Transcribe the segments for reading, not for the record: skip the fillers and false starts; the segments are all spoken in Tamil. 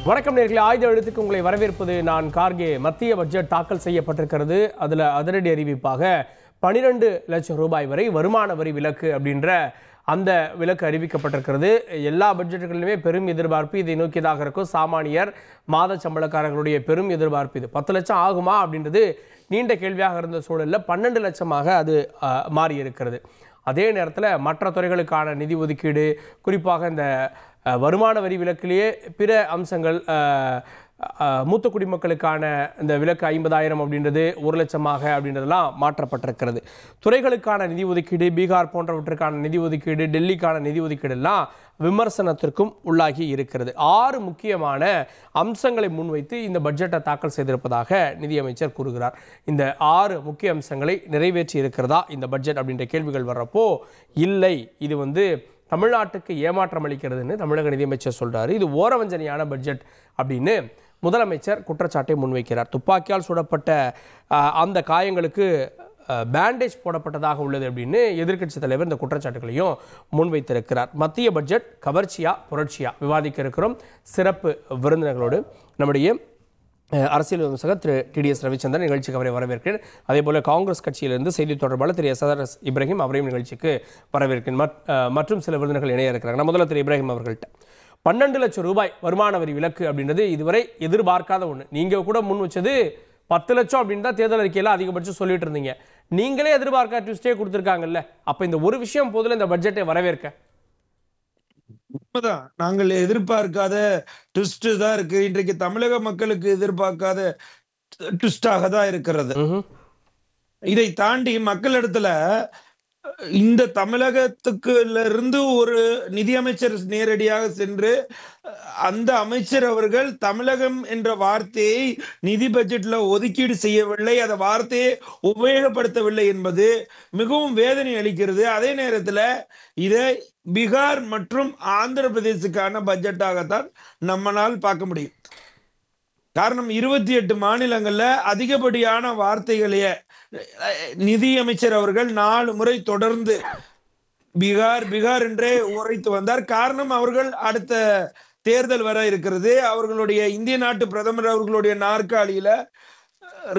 வணக்கம் நேயர்களே, ஆயுத எழுத்துக்கு உங்களை வரவேற்பது நான் கார்கே. மத்திய பட்ஜெட் தாக்கல் செய்யப்பட்டிருக்கிறது. அதில் அதிரடி அறிவிப்பாக 12 லட்சம் ரூபாய் வரை வருமான வரி விலக்கு அப்படின்ற அந்த விலக்கு அறிவிக்கப்பட்டிருக்கிறது. எல்லா பட்ஜெட்டுகளிலுமே பெரும் எதிர்பார்ப்பு இதை நோக்கியதாக இருக்கும். சாமானியர் மாத சம்பளக்காரர்களுடைய பெரும் எதிர்பார்ப்பு இது 10 லட்சம் ஆகுமா அப்படின்றது நீண்ட கேள்வியாக இருந்த சூழலில் 12 லட்சமாக அது மாறி இருக்கிறது. அதே நேரத்தில் மற்ற துறைகளுக்கான நிதி ஒதுக்கீடு, குறிப்பாக இந்த வருமான வரி விலக்கிலேயே பிற அம்சங்கள், மூத்த குடிமக்களுக்கான இந்த விலக்கு 50,000 அப்படின்றது 1 லட்சமாக அப்படின்றதெல்லாம் மாற்றப்பட்டிருக்கிறது. துறைகளுக்கான நிதி ஒதுக்கீடு, பீகார் போன்றவற்றுக்கான நிதி ஒதுக்கீடு, டெல்லிக்கான நிதி ஒதுக்கீடு எல்லாம் விமர்சனத்திற்கும் உள்ளாகி இருக்கிறது. 6 முக்கியமான அம்சங்களை முன்வைத்து இந்த பட்ஜெட்டை தாக்கல் செய்திருப்பதாக நிதியமைச்சர் கூறுகிறார். இந்த 6 முக்கிய அம்சங்களை நிறைவேற்றி இருக்கிறதா இந்த பட்ஜெட் அப்படின்ற கேள்விகள் வர்றப்போ, இல்லை, இது தமிழ்நாட்டுக்கு ஏமாற்றம் அளிக்கிறதுன்னு தமிழக நிதியமைச்சர் சொல்றாரு. இது ஓரவஞ்சனையான பட்ஜெட் அப்படின்னு முதலமைச்சர் குற்றச்சாட்டை முன்வைக்கிறார். துப்பாக்கியால் சுடப்பட்ட அந்த காயங்களுக்கு பேண்டேஜ் போடப்பட்டதாக உள்ளது அப்படின்னு எதிர்க்கட்சி தலைவர் இந்த குற்றச்சாட்டுகளையும் முன்வைத்திருக்கிறார். மத்திய பட்ஜெட் கவர்ச்சியா புரட்சியா விவாதிக்க இருக்கிறோம். சிறப்பு விருந்தினர்களோடு நம்முடைய அரசியல் விமர்சகர் திரு டிடிஎஸ் ரவிச்சந்திரன் நிகழ்ச்சிக்கு அவரை வரவேற்கிறேன். அதே போல காங்கிரஸ் கட்சியிலிருந்து செய்தி தொடர்பாளர் திரு எஸ் இப்ராஹிம் அவரையும் நிகழ்ச்சிக்கு வரவேற்கிறேன். மற்றும் சில விருந்தினர்கள் இணைய இருக்கிறாங்க. முதல்ல திரு இப்ராஹிம் அவர்கள்ட்ட 12 லட்சம் ரூபாய் வருமான வரி விலக்கு அப்படின்றது இதுவரை எதிர்பார்க்காத ஒன்று. நீங்கள் கூட முன் வச்சது 10 லட்சம் அப்படின்னு தான் தேர்தல் அறிக்கையில் அதிகபட்சம் சொல்லிட்டு இருந்தீங்க. நீங்களே எதிர்பார்க்காத ட்விஸ்டே கொடுத்துருக்காங்கல்ல. அப்போ இந்த ஒரு விஷயம் போதில் இந்த பட்ஜெட்டை வரவேற்க உண்மைதான். நாங்கள் எதிர்பார்க்காத ட்விஸ்ட் தான் இருக்கு. இன்றைக்கு தமிழக மக்களுக்கு எதிர்பார்க்காத ட்விஸ்டாக தான் இருக்கிறது. இதை தாண்டி மக்களிடத்துல இந்த தமிழகத்துக்கு இருந்து ஒரு நிதியமைச்சர் நேரடியாக சென்று அந்த அமைச்சர் அவர்கள் தமிழகம் என்ற வார்த்தையை நிதி பட்ஜெட்ல ஒதுக்கீடு செய்யவில்லை, அந்த வார்த்தையை உபயோகப்படுத்தவில்லை என்பது மிகவும் வேதனை அளிக்கிறது. அதே நேரத்தில் இதை பீகார் மற்றும் ஆந்திர பிரதேசுக்கான பட்ஜெட்டாகத்தான் நம்மளால் பார்க்க முடியும். காரணம், 28 மாநிலங்கள்ல அதிகப்படியான வார்த்தைகளையே நிதியமைச்சர் அவர்கள் 4 முறை தொடர்ந்து பீகார் பீகார் என்றே உரைத்து வந்தார். காரணம், அவர்கள் அடுத்த தேர்தல் வர இருக்கிறது. அவர்களுடைய இந்திய நாட்டு பிரதமர் அவர்களுடைய நாற்காலியில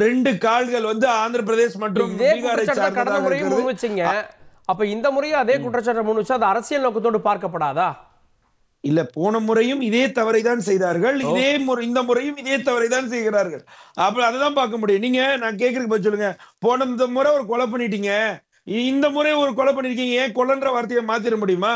2 கால்கள் ஆந்திர பிரதேஷ் மற்றும் பீகாரை சார்ந்ததாக. அப்ப இந்த முறையும் அதே குற்றச்சாட்டை முன் வச்சா அது அரசியல் நோக்கத்தோடு பார்க்கப்படாதா? இல்ல, போன முறையும் இதே தவறை தான் செய்தார்கள், இந்த முறையும் இதே தவறை தான் செய்கிறார்கள். அப்ப அதான் பார்க்க முடியும். நீங்க நான் கேட்கறதுக்கு பதில் சொல்லுங்க. போன முறை ஒரு கொலை பண்ணிட்டீங்க, இந்த முறை ஒரு கொலை பண்ணிருக்கீங்க, ஏன் கொலைன்ற வார்த்தையை மாத்திர முடியுமா?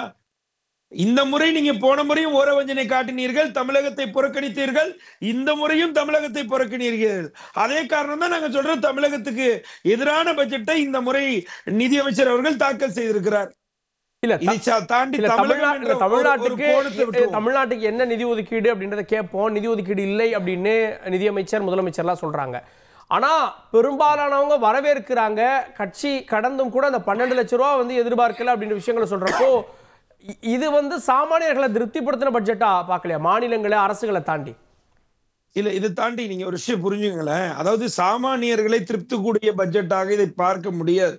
இந்த முறை நீங்க போன முறையும் ஓரவஞ்சனை காட்டினீர்கள், தமிழகத்தை புறக்கணித்தீர்கள், இந்த முறையும் தமிழகத்தை புறக்கணினீர்கள். அதே காரணம் தான் நாங்க சொல்றோம், தமிழகத்துக்கு எதிரான பட்ஜெட்டை இந்த முறை நிதியமைச்சர் அவர்கள் தாக்கல் செய்திருக்கிறார். தமிழ்நாட்டுக்கு என்ன நிதி ஒதுக்கீடு அப்படின்றத கேட்போம். நிதி ஒதுக்கீடு இல்லை அப்படின்னு நிதியமைச்சர் முதலமைச்சர்லாம் சொல்றாங்க. ஆனா பெரும்பாலானவங்க வரவேற்கிறாங்க. கட்சி கடந்தும் கூட அந்த 12 லட்சம் ரூபாய் எதிர்பார்க்கல அப்படின்ற விஷயங்களை சொல்றப்போ, இது சாமானியர்களை திருப்திப்படுத்தின பட்ஜெட்டா பார்க்கலையா? மாநிலங்களை, அரசுகளை தாண்டி இல்ல, இதை தாண்டி நீங்க ஒரு விஷயம் புரிஞ்சுங்களேன். அதாவது சாமானியர்களை திருப்திக்கூடிய பட்ஜெட்டாக இதை பார்க்க முடியாது.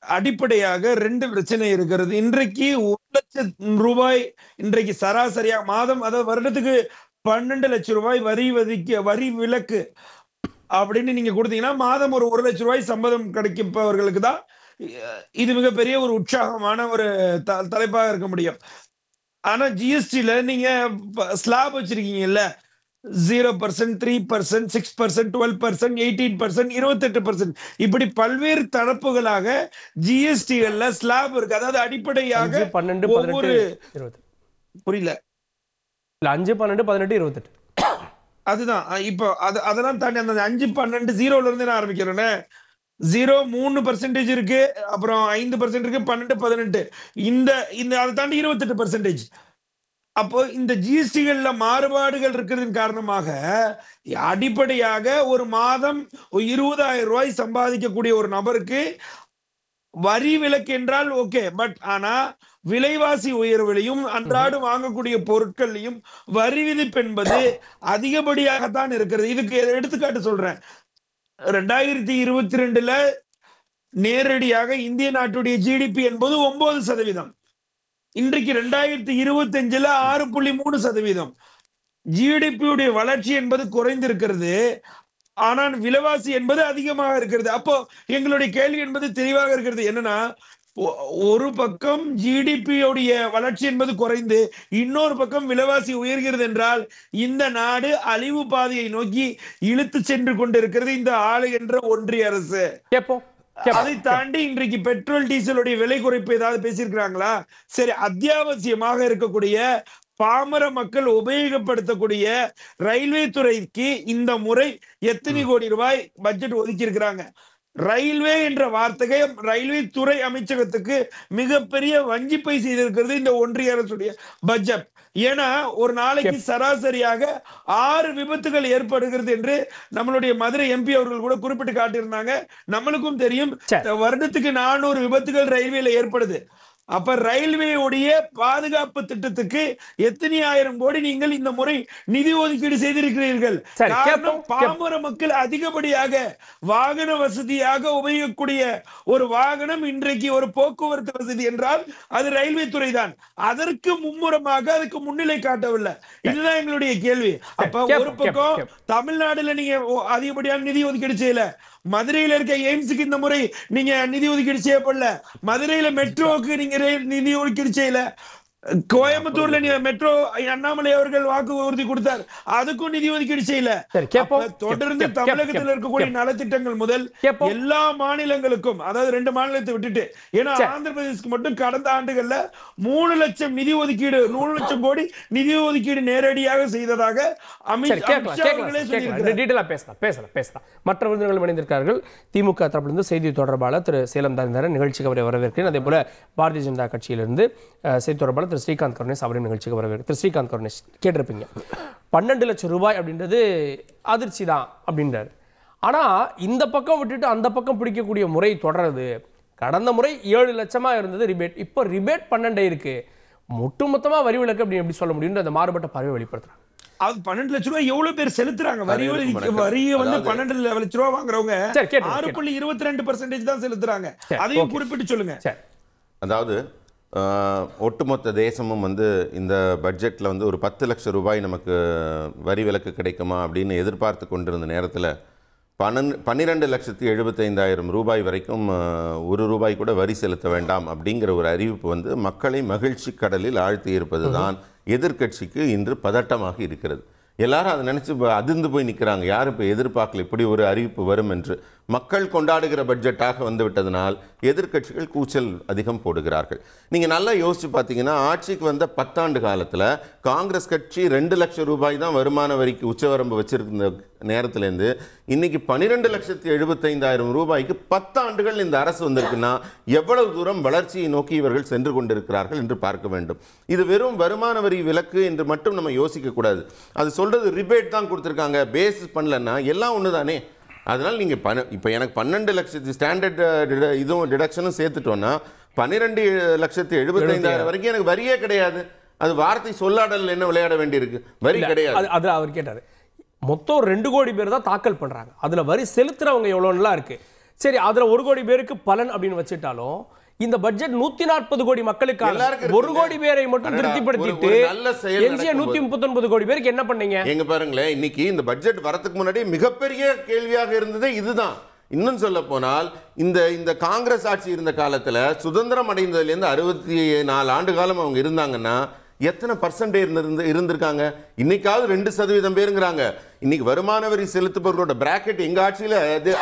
அடிப்படையாக 2 பிரச்சனை இருக்கிறது. இன்றைக்கு 1 லட்சம் ரூபாய் இன்றைக்கு சராசரியா மாதம், அதாவது வருடத்துக்கு 12 லட்சம் ரூபாய் வரி விலக்கு அப்படின்னு நீங்க கொடுத்தீங்கன்னா மாதம் ஒரு 1 லட்சம் ரூபாய் சம்பளம் கிடைப்பவர்களுக்கு தான் இது மிகப்பெரிய ஒரு உற்சாகமான ஒரு தலைப்பாக இருக்க முடியும். ஆனா ஜிஎஸ்டில நீங்க ஸ்லாப் வச்சிருக்கீங்கல்ல, 0%, 3%, 6%, 12%, 18%, 28%, இப்படி பல்வேறு தரப்புகளாக ஜிஎஸ்டிகள்ல ஸ்லாப் இருக்கு. அதாவது அடிப்படையாக 12, 18, 20 புரியல, 5, 12, 18, 28 அதுதான். இப்போ அதெல்லாம் தாண்டி அந்த 5, 12 0ல இருந்து நான் ஆரம்பிக்கிறேன். 0, 3% இருக்கு, அப்புறம் 5% இருக்கு, 12, 18, இந்த அதை தாண்டி 28%. அப்போ இந்த ஜிஎஸ்டிகள்ல மாறுபாடுகள் இருக்கிறதின் காரணமாக அடிப்படையாக ஒரு மாதம் 20,000 ரூபாய் சம்பாதிக்கக்கூடிய ஒரு நபருக்கு வரி விலக்கு என்றால் ஓகே, பட் ஆனா விலைவாசி உயர்விலையும் அன்றாடு வாங்கக்கூடிய பொருட்களையும் வரி விதிப்பு என்பது அதிகப்படியாகத்தான் இருக்கிறது. இதுக்கு எடுத்துக்காட்டு சொல்றேன். 2022ல நேரடியாக இந்திய நாட்டுடைய ஜிடிபி என்பது 9%. இன்றைக்கு 2025ல 6.3%. ஜிடிபியுடைய வளர்ச்சி என்பது குறைந்திருக்கிறது, ஆனால் விலைவாசி என்பது அதிகமாக இருக்கிறது. அப்போ எங்களுடைய கேள்வி என்பது தெளிவாக இருக்கிறது. என்னன்னா, ஒரு பக்கம் ஜிடிபியுடைய வளர்ச்சி என்பது குறைந்து இன்னொரு பக்கம் விலைவாசி உயர்கிறது என்றால் இந்த நாடு அழிவு பாதையை நோக்கி இழுத்து சென்று கொண்டிருக்கிறது இந்த ஆளுகின்ற ஒன்றிய அரசு. அதை தாண்டி இன்றைக்கு பெட்ரோல் டீசலுடைய விலை குறைப்பு ஏதாவது பேசியிருக்கிறாங்களா? சரி, அத்தியாவசியமாக இருக்கக்கூடிய பாமர மக்கள் உபயோகப்படுத்தக்கூடிய ரயில்வே துறைக்கு இந்த முறை எத்தனை கோடி ரூபாய் பட்ஜெட் ஒதுக்கி இருக்கிறாங்க? ரயில்வே என்ற வார்த்தையை ரயில்வே துறை அமைச்சகத்துக்கு மிகப்பெரிய வஞ்சிப்பை செய்திருக்கிறது இந்த ஒன்றிய அரசுடைய பட்ஜெட். ஏன்னா ஒரு நாளைக்கு சராசரியாக 6 விபத்துகள் ஏற்படுகிறது என்று நம்மளுடைய மதுரை எம்பி அவர்கள் கூட குறிப்பிட்டு காட்டியிருந்தாங்க. நம்மளுக்கும் தெரியும், வருடத்துக்கு 400 விபத்துகள் ரயில்வேல ஏற்படுது. அப்ப ரயில்வேவுடைய பாதுகாப்பு திட்டத்துக்கு எத்தனை ஆயிரம் கோடி நீங்கள் இந்த முறை நிதி ஒதுக்கீடு செய்திருக்கிறீர்கள். காரணம், பாமர மக்கள் அதிகப்படியாக வாகன வசதியாக உபயோகிக்கக்கூடிய ஒரு வாகனம் இன்றைக்கு ஒரு போக்குவரத்து வசதி என்றால் அது ரயில்வே துறை தான். அதற்கு மும்முரமாக அதுக்கு முன்னிலை காட்டவில்லை. இதுதான் எங்களுடைய கேள்வி. அப்ப ஒரு பக்கம் தமிழ்நாடுல நீங்க அதிகப்படியான நிதி ஒதுக்கீடு செய்யல, மதுரையில இருக்க எய்ம்ஸுக்கு இந்த முறை நீங்க நிதி ஒதுக்கீடு செய்யப்படல, மதுரையில மெட்ரோவுக்கு நீங்க நிதி ஒதுக்கீடு செய்யல, கோயம்புத்தூர்ல மெட்ரோ அண்ணாமலை அவர்கள் வாக்கு உறுதி கொடுத்தார், அதுக்கும் நிதி ஒதுக்கீடு செய்யல. தொடர்ந்து தமிழகத்தில் இருக்கக்கூடிய நலத்திட்டங்கள் முதல் எல்லா மாநிலங்களுக்கும், அதாவது 2 மாநிலத்தை விட்டுட்டு, ஏன்னா ஆந்திர பிரதேசத்துக்கு மட்டும் கடந்த ஆண்டுகள்ல 3 லட்சம் நிதி ஒதுக்கீடு, 3 லட்சம் கோடி நிதி ஒதுக்கீடு நேரடியாக செய்ததாக அமித்ஷா அவர்களே பேசலாம். மற்ற விருந்தினர்கள் இணைந்திருக்கிறார்கள். திமுக தரப்பிலிருந்து செய்தி தொடர்பாளர் திரு சேலம் தாரிந்தரன் நிகழ்ச்சிக்கு அவரை வரவேற்கிறேன். அதே போல பாரதிய ஜனதா கட்சியிலிருந்து செய்தி தொடர்பாளர் திரு ஸ்ரீகாந்த் கருணேஷ் அவரின் நிகழ்ச்சிக்கு வரவேற்கிறேன். திரு ஸ்ரீகாந்த் கருணேஷ், கேட்டிருப்பீங்க 12 லட்சம் ரூபாய் அப்படின்றது அதிர்ச்சி தான் அப்படின்றார். ஆனா இந்த பக்கம் விட்டுட்டு அந்த பக்கம் பிடிக்கக்கூடிய முறை தொடருது. கடந்த முறை 7 லட்சமா இருந்தது ரிபேட், இப்போ ரிபேட் 12 இருக்கு. ஒட்டுமொத்தமா வரி விலக்கு அப்படின்னு எப்படி சொல்ல முடியும்? அந்த மாறுபட்ட பார்வை வெளிப்படுத்துறாங்க. அது 12 லட்சம் ரூபாய் எவ்வளவு பேர் செலுத்துறாங்க? வரியை வந்து 12 லட்சம் ரூபாய் வாங்குறவங்க 6.22% தான் செலுத்துறாங்க. அதையும் குறிப்பிட்டு சொல்லுங்க. அதாவது ஒட்டுமொத்த தேசமும் வந்து இந்த பட்ஜெட்டில் வந்து ஒரு 10 லட்சம் ரூபாய் நமக்கு வரி விலக்கு கிடைக்குமா அப்படின்னு எதிர்பார்த்து கொண்டிருந்த நேரத்தில் 12,75,000 ரூபாய் வரைக்கும் 1 ரூபாய் கூட வரி செலுத்த வேண்டாம் அப்படிங்கிற ஒரு அறிவிப்பு வந்து மக்களை மகிழ்ச்சி கடலில் ஆழ்த்தி இருப்பது தான் எதிர்க்கட்சிக்கு இன்று பதட்டமாக இருக்கிறது. எல்லாரும் அதை நினச்சி அதிர்ந்து போய் நிற்கிறாங்க. யாரும் இப்போ எதிர்பார்க்கல இப்படி ஒரு அறிவிப்பு வரும் என்று. மக்கள் கொண்டாடுகிற பட்ஜெட்டாக வந்து விட்டதனால் எதிர்க்கட்சிகள் கூச்சல் அதிகம் போடுகிறார்கள். நீங்கள் நல்லா யோசிச்சு பார்த்தீங்கன்னா, ஆட்சிக்கு வந்த 10 ஆண்டு காலத்தில் காங்கிரஸ் கட்சி 2 லட்சம் ரூபாய் தான் வருமான வரிக்கு உச்சவரம்பு வச்சிருந்த நேரத்திலேருந்து இன்னைக்கு 12,75,000 ரூபாய்க்கு 10 ஆண்டுகள் இந்த அரசு வந்திருக்குன்னா எவ்வளவு தூரம் வளர்ச்சியை நோக்கி இவர்கள் சென்று கொண்டிருக்கிறார்கள் என்று பார்க்க வேண்டும். இது வெறும் வருமான வரி விலக்கு என்று மட்டும் நம்ம யோசிக்க கூடாது. அது சொல்றது ரிபேட் தான் கொடுத்துருக்காங்க, பேசிஸ் பண்ணலன்னா எல்லாம் ஒன்று தானே. அதனால் நீங்கள் இப்போ எனக்கு 12 லட்சத்து ஸ்டாண்டர்ட் இதுவும் டிடக்ஷனும் சேர்த்துட்டோன்னா 12,75,000 வரைக்கும் எனக்கு வரியே கிடையாது. அது வார்த்தை சொல்லாடல் என்ன விளையாட வேண்டியிருக்கு? வரி கிடையாது. அது அவர் கேட்டார். மொத்தம் 2 கோடி பேர் தான் தாக்கல் பண்றாங்க. அதுல வரி செலுத்துறவங்க எவ்வளோலாம் இருக்கு. சரி, அதுல 1 கோடி பேருக்கு பலன் அப்படின்னு வச்சுட்டாலும் இந்த பட்ஜெட் 140 கோடி மக்களுக்காக 1 கோடி பேரை மட்டும் திருப்திப்படுத்திட்டு எஞ்சிய 139 கோடி பேருக்கு என்ன பண்ணீங்க? எங்க பாருங்களேன், இன்னைக்கு இந்த பட்ஜெட் வரதுக்கு முன்னாடி மிகப்பெரிய கேள்வியாக இருந்தது இதுதான். இன்னும் சொல்ல போனால் இந்த காங்கிரஸ் ஆட்சி இருந்த காலத்துல சுதந்திரம் அடைந்ததுலேருந்து 64 ஆண்டு காலம் அவங்க இருந்தாங்கன்னா எத்தனை பர்சன்டேஜ் இருந்திருக்காங்க? இன்னைக்காவது 2% பேருங்கிறாங்க. இன்னைக்கு வருமான வரி செலுத்துபவர்களோட பிராக்கெட் எங்க ஆட்சியில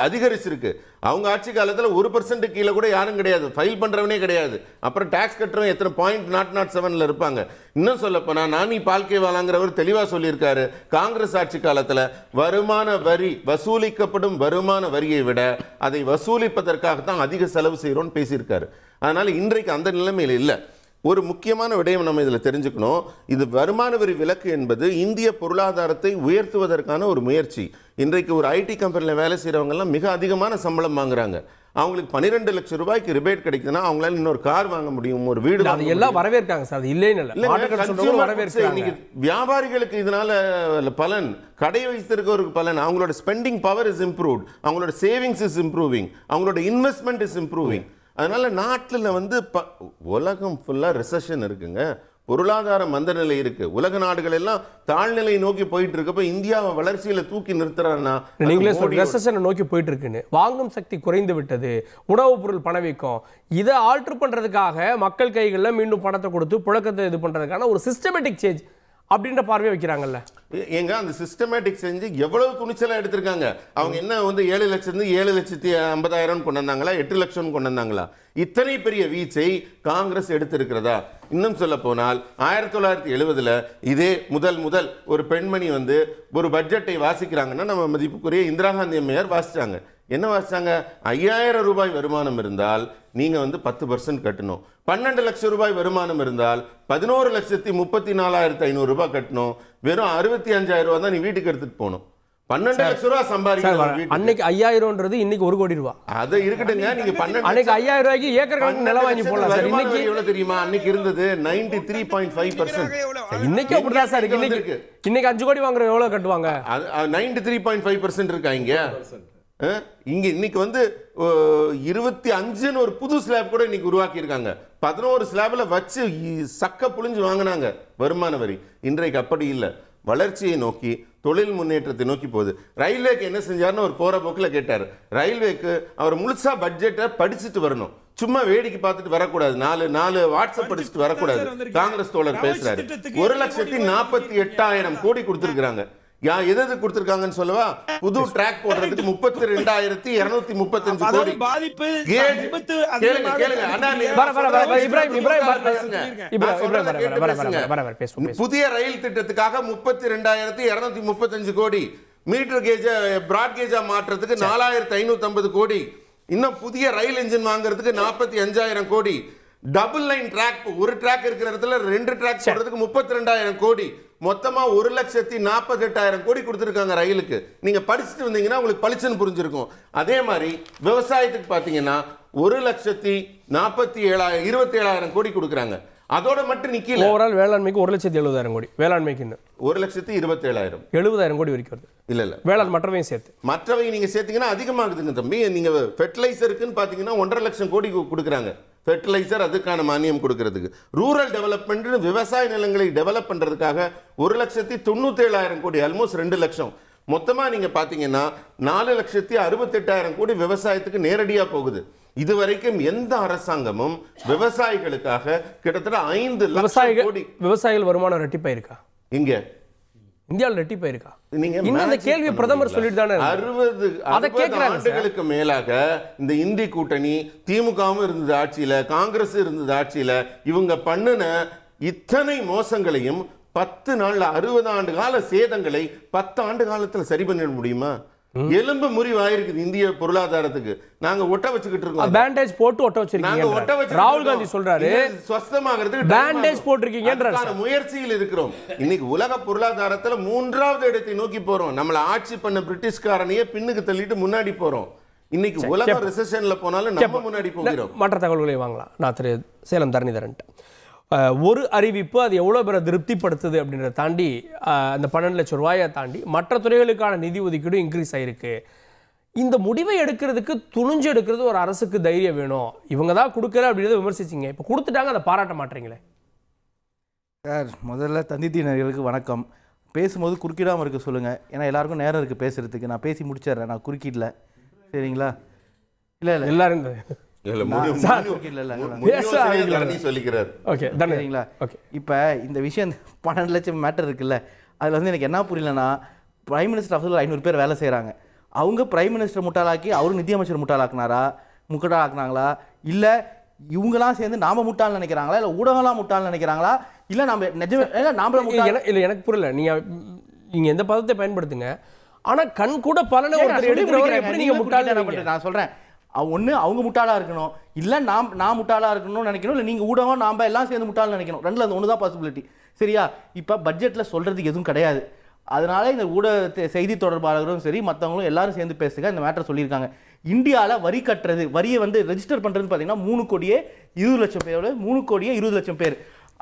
அதிகரிச்சிருக்கு. அவங்க ஆட்சி காலத்துல 1% கீழே கூட யாரும் கிடையாது, ஃபைல் பண்றவனே கிடையாது. அப்புறம் டாக்ஸ் கட்டுறவங்க எத்தனை 0.007 இருப்பாங்க. இன்னும் சொல்ல போனா நானி பால்கேவாலாங்கிறவர் தெளிவா சொல்லியிருக்காரு, காங்கிரஸ் ஆட்சி காலத்துல வருமான வரி வசூலிக்கப்படும் வருமான வரியை விட அதை வசூலிப்பதற்காகத்தான் அதிக செலவு செய்யறோம்னு பேசியிருக்காரு. அதனால இன்றைக்கு அந்த நிலைமையில இல்லை. ஒரு முக்கியமான விடயம் நம்ம இதில் தெரிஞ்சுக்கணும். இது வருமான வரி விலக்கு என்பது இந்திய பொருளாதாரத்தை உயர்த்துவதற்கான ஒரு முயற்சி. இன்றைக்கு ஒரு ஐடி கம்பெனியில் வேலை செய்கிறவங்கலாம் மிக அதிகமான சம்பளம் வாங்குறாங்க. அவங்களுக்கு 12 லட்சம் ரூபாய்க்கு ரிபேட் கிடைக்குதுன்னா அவங்களால இன்னொரு கார் வாங்க முடியும், ஒரு வீடு வாங்க முடியும். எல்லாம் வரவேற்காங்க சார், அது இல்லைன்னு இல்லை. வியாபாரிகளுக்கு இதனால பலன், கடை வைத்திருக்கவருக்கு பலன். அவங்களோட ஸ்பெண்டிங் பவர் இஸ் இம்ப்ரூவ்ட், அவங்களோட சேவிங்ஸ் இஸ் இம்ப்ரூவிங், அவங்களோட இன்வெஸ்ட்மெண்ட் இஸ் இம்ப்ரூவிங். அதனால நாட்டில் வந்து உலகம் ஃபுல்லாக ரிசெஷன் இருக்குங்க, பொருளாதார மந்த நிலை இருக்கு. உலக நாடுகள் எல்லாம் தாழ்நிலை நோக்கி போயிட்டு இருக்கப்ப இந்தியாவை வளர்ச்சியில தூக்கி நிறுத்துறாருன்னா நீங்களே ரெசெஷனை நோக்கி போயிட்டு இருக்குன்னு, வாங்கும் சக்தி குறைந்து விட்டது, உணவுப் பொருள் பணவீக்கம், இதை ஆல்டர் பண்றதுக்காக மக்கள் கைகளில் மீண்டும் பணத்தை கொடுத்து புழக்கத்தை இது பண்றதுக்கான ஒரு சிஸ்டமேட்டிக் சேஞ்ச் அப்படின்ற பார்வையை வைக்கிறாங்கல்ல. ஏங்க அந்த சிஸ்டமேட்டிக் செஞ்சு எவ்வளவு துணிச்சலா எடுத்திருக்காங்க. அவங்க என்ன வந்து 7,50,000 கொண்டு வந்தாங்களா, 8 லட்சம் கொண்டு வந்தாங்களா? இத்தனை பெரிய வீச்சை காங்கிரஸ் எடுத்திருக்கிறதா? இன்னும் சொல்ல போனால் 1970 இதே முதல் ஒரு பெண்மணி வந்து ஒரு பட்ஜெட்டை வாசிக்கிறாங்கன்னா நம்ம மதிப்புக்குரிய இந்திரா காந்தி அம்மையார் வாசிச்சாங்க. என்ன வாசிச்சாங்க? 5,000 ரூபாய் வருமானம் இருந்தால் நீங்க வந்து 10% கட்டணும். 12 லட்சம் ரூபாய் வருமானம் இருந்தால் 11,34,500 ரூபாய் கட்டணும். வெறும் 65,000 ரூபாய் தான் நீ வீட்டுக்கு எடுத்துட்டு போகணும். 12 லட்சம் ரூபாய் சம்பாதிக்கணும். அன்னைக்கு 5,000ன்றது இன்னைக்கு 1 கோடி ரூபாய். அதை இருக்கட்டுங்க, நீங்க 12 அன்னைக்கு 5,000 ரூபாய்க்கு ஏக்கர் கணக்கு நிலம் வாங்கி போடலாம் சார். இன்னைக்கு எவ்வளவு தெரியுமா? அன்னைக்கு இருந்தது 93.5%. இன்னைக்கு அப்படிதான் சார் இருக்கு. இன்னைக்கு 5 கோடி வாங்குற எவ்வளவு கட்டுவாங்க? 93.5% இருக்கா இங்க? இங்க இன்னைக்கு வந்து 25 ஒரு புது ஸ்லாப் கூட இன்னைக்கு உருவாக்கி இருக்காங்க. 11 ஸ்லாப்ல வச்சு சக்க புளிஞ்சு வாங்கினாங்க வருமான வரி. இன்றைக்கு அப்படி இல்லை. வளர்ச்சியை நோக்கி, தொழில் முன்னேற்றத்தை நோக்கி போகுது. ரயில்வேக்கு என்ன செஞ்சாருன்னு ஒரு போற போக்கில் கேட்டார். ரயில்வேக்கு அவர் முழுசா பட்ஜெட்டை படிச்சுட்டு வரணும், சும்மா வேடிக்கை பார்த்துட்டு வரக்கூடாது. நாலு வாட்ஸ்அப் படிச்சுட்டு வரக்கூடாது. காங்கிரஸ் தோழர் பேசுறாரு. 1,48,000 கோடி கொடுத்திருக்கிறாங்க. எது கொடுத்திருக்காங்கன்னு சொல்லவா? புது ட்ராக் போடுறதுக்கு 32,235 கோடி. புதிய ரயில் திட்டத்துக்காக 32,235 கோடி. மீட்டர் கேஜ பிராட் கேஜா மாற்றத்துக்கு 4,550 கோடி. இன்னும் புதிய ரயில் என்ஜின் வாங்குறதுக்கு 45,000 கோடி. டபுள் லைன் ட்ராக், ஒரு ட்ராக் இருக்கிற இடத்துல 2 ட்ராக் போடுறதுக்கு 32,000 கோடி. மொத்தமா 1,48,000 கோடி கொடுத்திருக்காங்க ரயிலுக்கு. நீங்க படிச்சுட்டு வந்தீங்கன்னா உங்களுக்கு பளிச்சுன்னு புரிஞ்சிருக்கும். அதே மாதிரி விவசாயத்துக்கு பாத்தீங்கன்னா 1,47,000 கோடி கொடுக்குறாங்க. அதோட மட்டும் நிக்கல. ஓவரால் வேளாண்மைக்கு 1,70,000 கோடி. வேளாண்மைக்கு 1,27,000 70,000 கோடி வரைக்கும் வருது. இல்ல வேளாண் மற்றவையும் சேர்த்து. மற்றவை நீங்க சேர்த்தீங்கன்னா அதிகமாகுதுங்க தம்பி. நீங்க ஃபெர்டிலைசருக்குன்னு பாத்தீங்கன்னா 1,50,000 லட்சம் கோடி கொடுக்குறாங்க. ஃபெர்டிலைசர் அதுக்கான மானியம் கொடுக்கிறதுக்கு. ரூரல் டெவலப்மெண்ட் விவசாய நிலங்களை டெவலப் பண்றதுக்காக 1,97,000 கோடி, ஆல்மோஸ்ட் 2 லட்சம். மொத்தமா நீங்க பாத்தீங்கன்னா 4,68,000 கோடி விவசாயத்துக்கு நேரடியா போகுது. இதுவரைக்கும் எந்த அரசாங்கமும் விவசாயிகளுக்காக கிட்டத்தட்ட 5 லட்சம் கோடி. விவசாயிகள் வருமானம் ரெட்டிப்பாயிருக்கா? இங்க இந்தியாவில் ரெட்டிப்பாயிருக்கா? நீங்க இந்த கேள்வி பிரதமர் சொல்லிட்டு தானே 60 ஆண்டுகளுக்கு மேலாக இந்த இந்தி கூட்டணி, திமுகவும் இருந்தது ஆட்சியில, காங்கிரஸ் இருந்தது ஆட்சியில, இவங்க பண்ணுன இத்தனை மோசங்களையும் 10 நாள்ல 60 ஆண்டு கால சேதங்களை 10 ஆண்டு காலத்துல சரி பண்ணிட முடியுமா? எலும்பு முறிவாயிருக்குது இந்திய பொருளாதாரத்துக்கு. நாங்க ஒட்ட வச்சுக்கிட்டு இருக்கோம். பேண்டேஜ் போட்டு ஒட்ட வச்சிருக்கீங்க. ராகுல் காந்தி சொல்றாரு ஸ்வஸ்தமாகிறதுக்கு பேண்டேஜ் போட்டிருக்கீங்கன்ற முயற்சியில் இருக்கிறோம். இன்னைக்கு உலக பொருளாதாரத்துல 3வது இடத்தை நோக்கி போறோம். நம்மள ஆட்சி பண்ண பிரிட்டிஷ்காரனையே பின்னுக்கு தள்ளிட்டு முன்னாடி போறோம். இன்னைக்கு உலக ரிசெஷன்ல போனாலும் நம்ம முன்னாடி போகிறோம். மற்ற தகவல்களை வாங்கலாம். நான் திரு சேலம் தரணிதரன் ஒரு அறிவிப்பு அது எவ்வளோ பேரை திருப்திப்படுத்துது அப்படின்றத தாண்டி அந்த 12 லட்சம் ரூபாயை தாண்டி மற்ற துறைகளுக்கான நிதி ஒதுக்கீடு இன்க்ரீஸ் ஆகிருக்கு. இந்த முடிவை எடுக்கிறதுக்கு துணிஞ்சு எடுக்கிறது ஒரு அரசுக்கு தைரியம் வேணும். இவங்க தான் கொடுக்கல அப்படின்றத விமர்சிச்சிங்க. இப்போ கொடுத்துட்டாங்க, அதை பாராட்ட மாட்டீங்களே சார்? முதல்ல தந்தித்தினர்களுக்கு வணக்கம். பேசும்போது குறுக்கிடாமல் இருக்க சொல்லுங்கள். ஏன்னா எல்லாருக்கும் நேரம் இருக்குது பேசுகிறதுக்கு. நான் பேசி முடிச்சிடுறேன், நான் குறுக்கிடல. சரிங்களா? இல்லை எல்லாரும் இப்போ இந்த விஷயம் 12 லட்சம் மேட்டர் இருக்குல்ல, அதில் வந்து எனக்கு என்ன புரியலன்னா, பிரைம் மினிஸ்டர் ஆஃபீஸில் 500 பேர் வேலை செய்கிறாங்க. அவங்க பிரைம் மினிஸ்டர் முட்டாளாக்கி அவர் நிதியமைச்சர் முட்டாளாக்குனாங்களா, இல்லை இவங்களாம் சேர்ந்து நாம முட்டாள் நினைக்கிறாங்களா, இல்லை ஊடகம்லாம் முட்டாள் நினைக்கிறாங்களா, இல்லை நம்ம நாம இல்லை எனக்கு புரியல. நீங்கள் எந்த பதத்தை பயன்படுத்துங்க, ஆனால் கண் கூட பலனை எப்படி முட்டாள் நான் சொல்கிறேன். ஒன்று அவங்க முட்டாளாக இருக்கணும், இல்லை நான் முட்டாளாக இருக்கணும்னு நினைக்கணும், இல்லை நீங்கள் ஊடகம் நாம் எல்லாம் சேர்ந்து முட்டாள்னு நினைக்கணும். ரெண்டில் அந்த ஒன்று தான் பாசிபிலிட்டி. சரியா? இப்போ பட்ஜெட்டில் சொல்கிறதுக்கு எதுவும் கிடையாது. அதனால இந்த ஊடக செய்தி தொடர்பாளர்களும் சரி மற்றவங்களும் எல்லாரும் சேர்ந்து பேசுங்க. இந்த மேட்டர் சொல்லியிருக்காங்க. இந்தியாவில் வரி கட்டுறது, வரியை வந்து ரெஜிஸ்டர் பண்ணுறது பார்த்தீங்கன்னா 3,20,00,000 பேரோட 3,20,00,000 பேர்.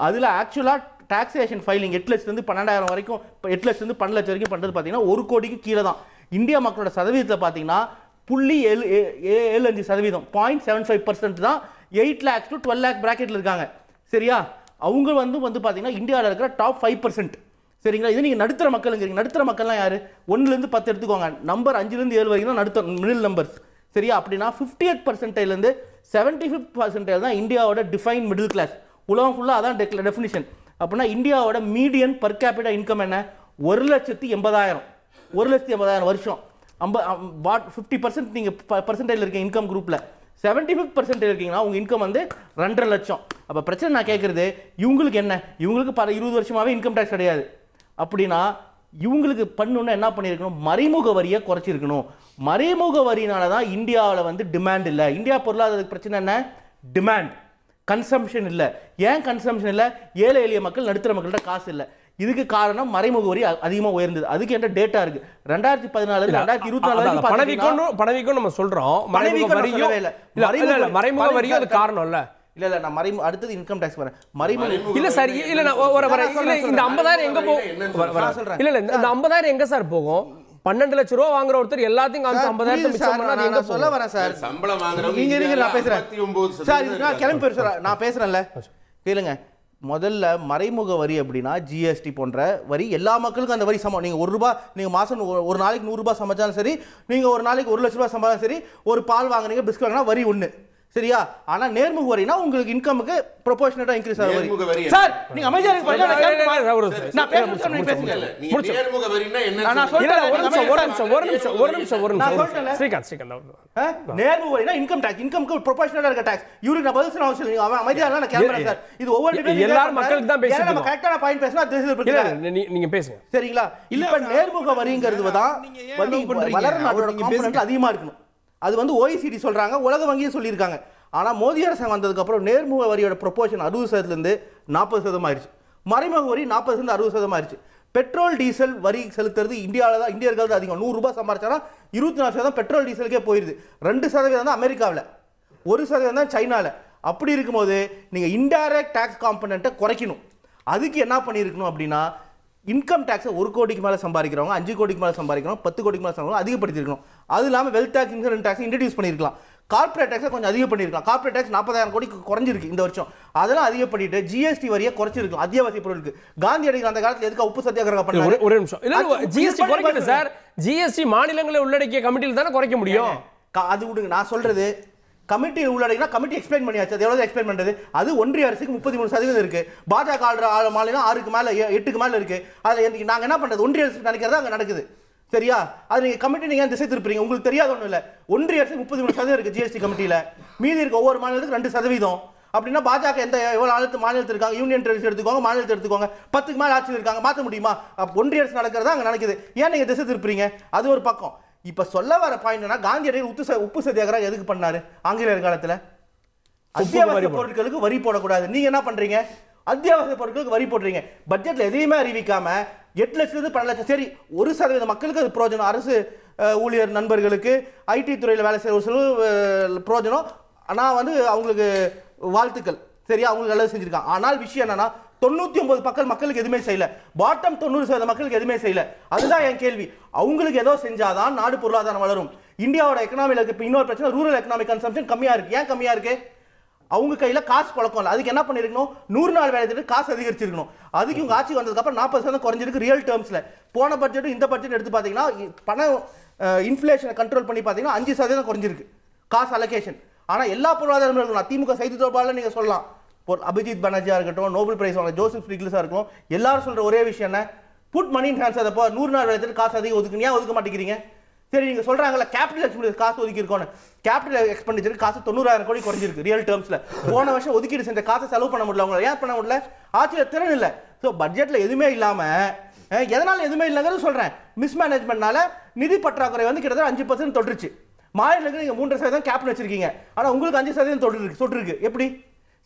அதில் ஆக்சுவலாக டாக்ஸேஷன் ஃபைலிங் 8 லட்சத்துலேருந்து 12,000 வரைக்கும், 8 லட்சத்துலேருந்து 12 லட்சம் வரைக்கும் பண்ணுறது பார்த்தீங்கன்னா 1 கோடிக்கு கீழே தான். இந்தியா மக்களோட சதவீதத்தில் பார்த்தீங்கன்னா 0.75%, 0.75% தான் 8 lakhs to 12 lakh பிராக்கெட்டில் இருக்காங்க. சரியா? அவங்க வந்து பார்த்தீங்கன்னா இந்தியாவில் இருக்கிற டாப் 5%. சரிங்களா? இது நீங்கள் நடுத்தர மக்களுங்கிறீங்க. நடுத்தர மக்கள்லாம் யார்? 1லேருந்து 10 எடுத்துக்கோங்க. நம்பர் 5லேருந்து 7 வரைக்கும் தான் நடுத்தர மிடில் நம்பர்ஸ். சரியா? அப்படின்னா 58th percentile 75th percentile தான் இந்தியாவோட டிஃபைன் மிடில் கிளாஸ். உலகம் ஃபுல்லாக அதான் டெஃபினிஷன். அப்படின்னா இந்தியாவோட மீடியன் பர் கேபிட்டா இன்கம் என்ன? 1,80,000. 1,80,000 வருஷம். 50% நீங்கள் பர்சன்டைல் இருக்க இன்கம் குரூப்பில் 75th percentile இருக்கீங்கன்னா உங்கள் இன்கம் வந்து 2.5 லட்சம். அப்போ பிரச்சனை நான் கேட்குறது, இவங்களுக்கு என்ன? இவங்களுக்கு 20 வருஷமாகவே இன்கம் டேக்ஸ் கிடையாது. அப்படின்னா இவங்களுக்கு பண்ணணுன்னா என்ன பண்ணியிருக்கணும்? மறைமுக வரியை குறைச்சிருக்கணும். மறைமுக வரினால தான் இந்தியாவில் வந்து டிமாண்ட் இல்லை. இந்தியா பொருளாதாரத்துக்கு பிரச்சனை என்ன? டிமாண்ட், கன்சம்ஷன் இல்லை. ஏன் கன்சம்ஷன் இல்லை? ஏழை எளிய மக்கள் நடுத்தர மக்கள்கிட்ட காசு இல்லை. இதுக்கு காரணம் மறைமுக வரி அதிகமாக உயர்ந்தது. அதுக்கு என்ன டேட்டா இருக்கு? 2014 2024 பணவீக்கம் நம்ம சொல்றோம். மறைமுக வரி அது காரணம் இல்ல. இல்ல நான் அடுத்தது இன்கம் டாக்ஸ் வரேன். மறைமுக இல்ல சார், இல்ல நான் இந்த 50,000 எங்க போகும்? இல்ல இல்ல இந்த 50,000 எங்க சார் போகும்? 12 லட்சம் ரூபாய் வாங்குற ஒருத்தர் எல்லாத்தையும் 50,000 மிச்சம் பண்ணா அது எங்க சொல்ல வரேன் சார்? சம்பளம் வாங்குறவங்க நீங்க நான் பேசுறேன் சார். நான் கிளம்பி பேசுறேன். நான் பேசுறேன்ல, கேளுங்க. முதல்ல மறைமுக வரி அப்படின்னா ஜிஎஸ்டி போன்ற வரி எல்லா மக்களுக்கும் அந்த வரி சமம். நீங்கள் ₹1 நீங்கள் மாதம் ஒரு நாளைக்கு ₹100 சமைச்சாலும் சரி, நீங்கள் ஒரு நாளைக்கு ₹1,00,000 சம்பாதிச்சாலும் சரி, ஒரு பால் வாங்குறீங்க, பிஸ்கட் வாங்கினா வரி ஒன்று. சரியா? ஆனா நேர்முக வரினா உங்களுக்கு இன்கமுக்கு ப்ரொபோர்ஷனேட்டா இன்கிரீஸ் ஆகும் வரி. சார் நீங்க அமைதியா இருங்க. நான் பேசுறேன், நீங்க பேசுங்க. நீங்க நேர்முக வரினா என்ன? நான் சொல்றேன். ஒரு நிமிஷம் ஸ்ரீகாந்த். நேர்முக வரினா இன்கம் டாக்ஸ், இன்கமுக்கு ப்ரொபோர்ஷனேட்டா இருக்க டாக்ஸ். இவருக்கு நான் பதில் சொல்ல அவசியம் இல்லை. நீங்க அமைதியா இல்ல, நான் கேமரா சார். இது ஒவ்வொரு டிபேட் எல்லாரும் மக்களுக்கு தான் பேசிட்டு நம்ம கரெக்ட்டான பாயிண்ட் பேசினா நீங்க பேசுங்க. சரிங்களா? இப்ப நேர்முக வரிங்கிறது தான் வந்து வளரும் நாட்டோட காம்பனன்ட் அதிகமா இருக்கணும். அது வந்து OECD சொல்றாங்க, உலக வங்கியும் சொல்லியிருக்காங்க. ஆனால் மோடி அரசாங்கம் வந்ததுக்கு அப்புறம் நேர்முக வரியோட ப்ரொபோர்ஷன் 60%லேருந்து 40% ஆயிடுச்சு. மறைமுக வரி 40% 60% ஆயிடுச்சு. பெட்ரோல் டீசல் வரி செலுத்துறது இந்தியாவில் தான், இந்தியர்கள் தான் அதிகம். ₹100 சம்பாதிச்சாலும் 24% பெட்ரோல் டீசலுக்கே போயிடுது. 2% தான் அமெரிக்காவில், 1% தான் சைனாவில். அப்படி இருக்கும்போது நீங்கள் இன்டைரக்ட் டேக்ஸ் காம்பனண்ட்டை குறைக்கணும். அதுக்கு என்ன பண்ணியிருக்கணும் அப்படின்னா, இன்கம் டேக்ஸை 1 கோடிக்கு மேலே சம்பாதிக்கிறவங்க, 5 கோடிக்கு மேலே சம்பாதிக்கிறோம், 10 கோடிக்கு மேலே சம்பாதிக்கிறோம் அதிகப்படுத்திருக்கணும். அது இல்லாமல் wealth tax, insurance tax introduce பண்ணியிருக்கலாம். கார்பரேட் டேக்ஸை கொஞ்சம் அதிகம் பண்ணியிருக்கலாம். கார்பரேட் டேக்ஸ் 40,000 கோடிக்கு குறைஞ்சிருக்கு இந்த வருஷம். அதெல்லாம் அதிகம் பண்ணிட்டு ஜிஎஸ்டி வரியை குறைச்சிருக்கலாம் அத்தியாவசிய பொருளுக்கு. காந்தி அடிகள் அந்த காலத்தில் எதுக்கு உப்பு சத்தியாகிரகம் பண்ணாரு? ஒரு நிமிஷம். இல்ல ஜிஎஸ்டி குறைக்கல சார். ஜிஎஸ்டி மாநிலங்களை உள்ளடக்கிய கமிட்டியில் தானே குறைக்க முடியும். அது விடுங்க, நான் சொல்றது கமிட்டி உள்ளடங்கினா கமிட்டி எக்ஸ்பிளைன் பண்ணியாச்சு. அது எவ்வளவு எக்ஸ்பிளைன் பண்றது? அது ஒன்றிய அரசுக்கு 33% இருக்கு. பாஜக ஆளுற மாநிலம் 6க்கு மேல 8க்கு மேல இருக்கு. அது நாங்க என்ன பண்றது? ஒன்றிய அரசு நினைக்கிறதா அங்க நடக்குது. சரியா? அது நீங்க கமிட்டி நீங்க திசை திருப்பீங்க. உங்களுக்கு தெரியாத ஒண்ணும் இல்ல. ஒன்றிய அரசு 33% இருக்கு ஜிஎஸ்டி கமிட்டியில. மீதி இருக்க ஒவ்வொரு மாநிலத்துக்கு 2%. அப்படின்னா பாஜக எவ்வளவு மாநிலத்தில் இருக்காங்க? யூனியன் டெரிட்டரி எடுத்துக்கோங்க, மாநிலத்தை எடுத்துக்கோங்க, 10க்கு மேல ஆட்சியில் இருக்காங்க. மாற்ற முடியுமா? ஒன்றிய அரசு நடக்கிறதா அங்க நடக்குது. ஏன் நீங்க திசை திருப்பீங்க? அது ஒரு பக்கம். இப்ப சொல்ல வர பாயிண்ட்னா, காந்தியடிகள் உப்பு சத்தியாகிரகம் எதுக்கு பண்ணாரு ஆங்கிலேயர் காலத்துல? அத்தியாவசிய பொருட்களுக்கு வரி போடக்கூடாது. நீங்க என்ன பண்றீங்க? அத்தியாவசிய பொருட்களுக்கு வரி போடுறீங்க. பட்ஜெட்ல எதையுமே அறிவிக்காம 8 லட்சத்துக்கு 12 லட்சம். சரி, 1% மக்களுக்கு அது பிரயோஜனம். அரசு ஊழியர் நண்பர்களுக்கு, ஐடி துறையில் வேலை செய்ய பிரயோஜனம். ஆனா வந்து அவங்களுக்கு வாழ்த்துக்கள். சரியா? அவங்களுக்கு நல்லது செஞ்சிருக்காங்க. ஆனால் விஷயம் என்னன்னா, 99 மக்களுக்கு எதுவுமே செய்யல. பாட்டம் 90% மக்களுக்கு எதுவுமே செய்யல. அதுதான் என் கேள்வி. அவங்களுக்கு ஏதோ செஞ்சாதான் நாடு பொருளாதாரம் வளரும். இந்தியாவோட எக்கனாமில இப்ப இன்னொரு பிரச்சனை, ரூரல் எக்கனாமிக் கன்சம்ஷன் கம்மியா இருக்கு. ஏன் கம்மியா இருக்கு? அவங்க கையில காசு பழக்கம் இல்லை. அதுக்கு என்ன பண்ணிருக்கணும்? 100 நாள் வேலை திட்டம் காசு அதிகரிச்சிருக்கணும். அதுக்கு இவங்க ஆட்சி வந்ததுக்கு அப்புறம் 40% குறைஞ்சிருக்கு ரியல் டேர்ம்ஸ்ல. போன பட்ஜெட் இந்த பட்ஜெட் எடுத்து பாத்தீங்கன்னா, பண இன்ஃபிளேஷனை கண்ட்ரோல் பண்ணி பாத்தீங்கன்னா 5% குறைஞ்சிருக்கு காசு அலோகேஷன். ஆனா எல்லா பொருளாதார திமுக செய்தி தொடர்பாளர் நீங்க சொல்லலாம், அபிஜித் பானர்ஜியா இருக்கட்டும், நோபல் பிரைஸ் வாங்க ஜோசப் ஸ்டிக்லிஸா இருக்கும், எல்லாரும் சொல்ற ஒரே விஷயம் என்ன? புட் மணி இன் ஹேண்ட்ஸ். அதப்போ 100 நாள் வேலை திட்டம் காசு அதிகம் ஒதுக்குங்க. ஏன் ஒதுக்க மாட்டேங்கிறீங்க? சரி, நீங்க சொல்றாங்கல்ல கேபிட்டல் எக்ஸ்பெண்டிச்சர் காசு ஒதுக்கி இருக்கோன்னு. கேபிட்டல் எக்ஸ்பெண்டிச்சர் காசு 90,000 கோடி குறைஞ்சிருக்கு ரியல் டேர்ம்ஸ்ல. போன வருஷம் ஒதுக்கீடு செஞ்ச காசை செலவு பண்ண முடியல. அவங்க ஏன் பண்ண முடியல? ஆட்சியில திறன் இல்லை. ஸோ பட்ஜெட்ல எதுவுமே இல்லாம, எதனால எதுவுமே இல்லைங்கிறது சொல்றேன். மிஸ்மேனேஜ்மெண்ட்னால நிதி பற்றாக்குறை வந்து கிட்டத்தட்ட 5% தொட்டுருச்சு. மாநிலங்களுக்கு நீங்க 3% கேபிட்டல் வச்சிருக்கீங்க. ஆனா உங்களுக்கு 5% தொட்டிருக்கு. எப்படி?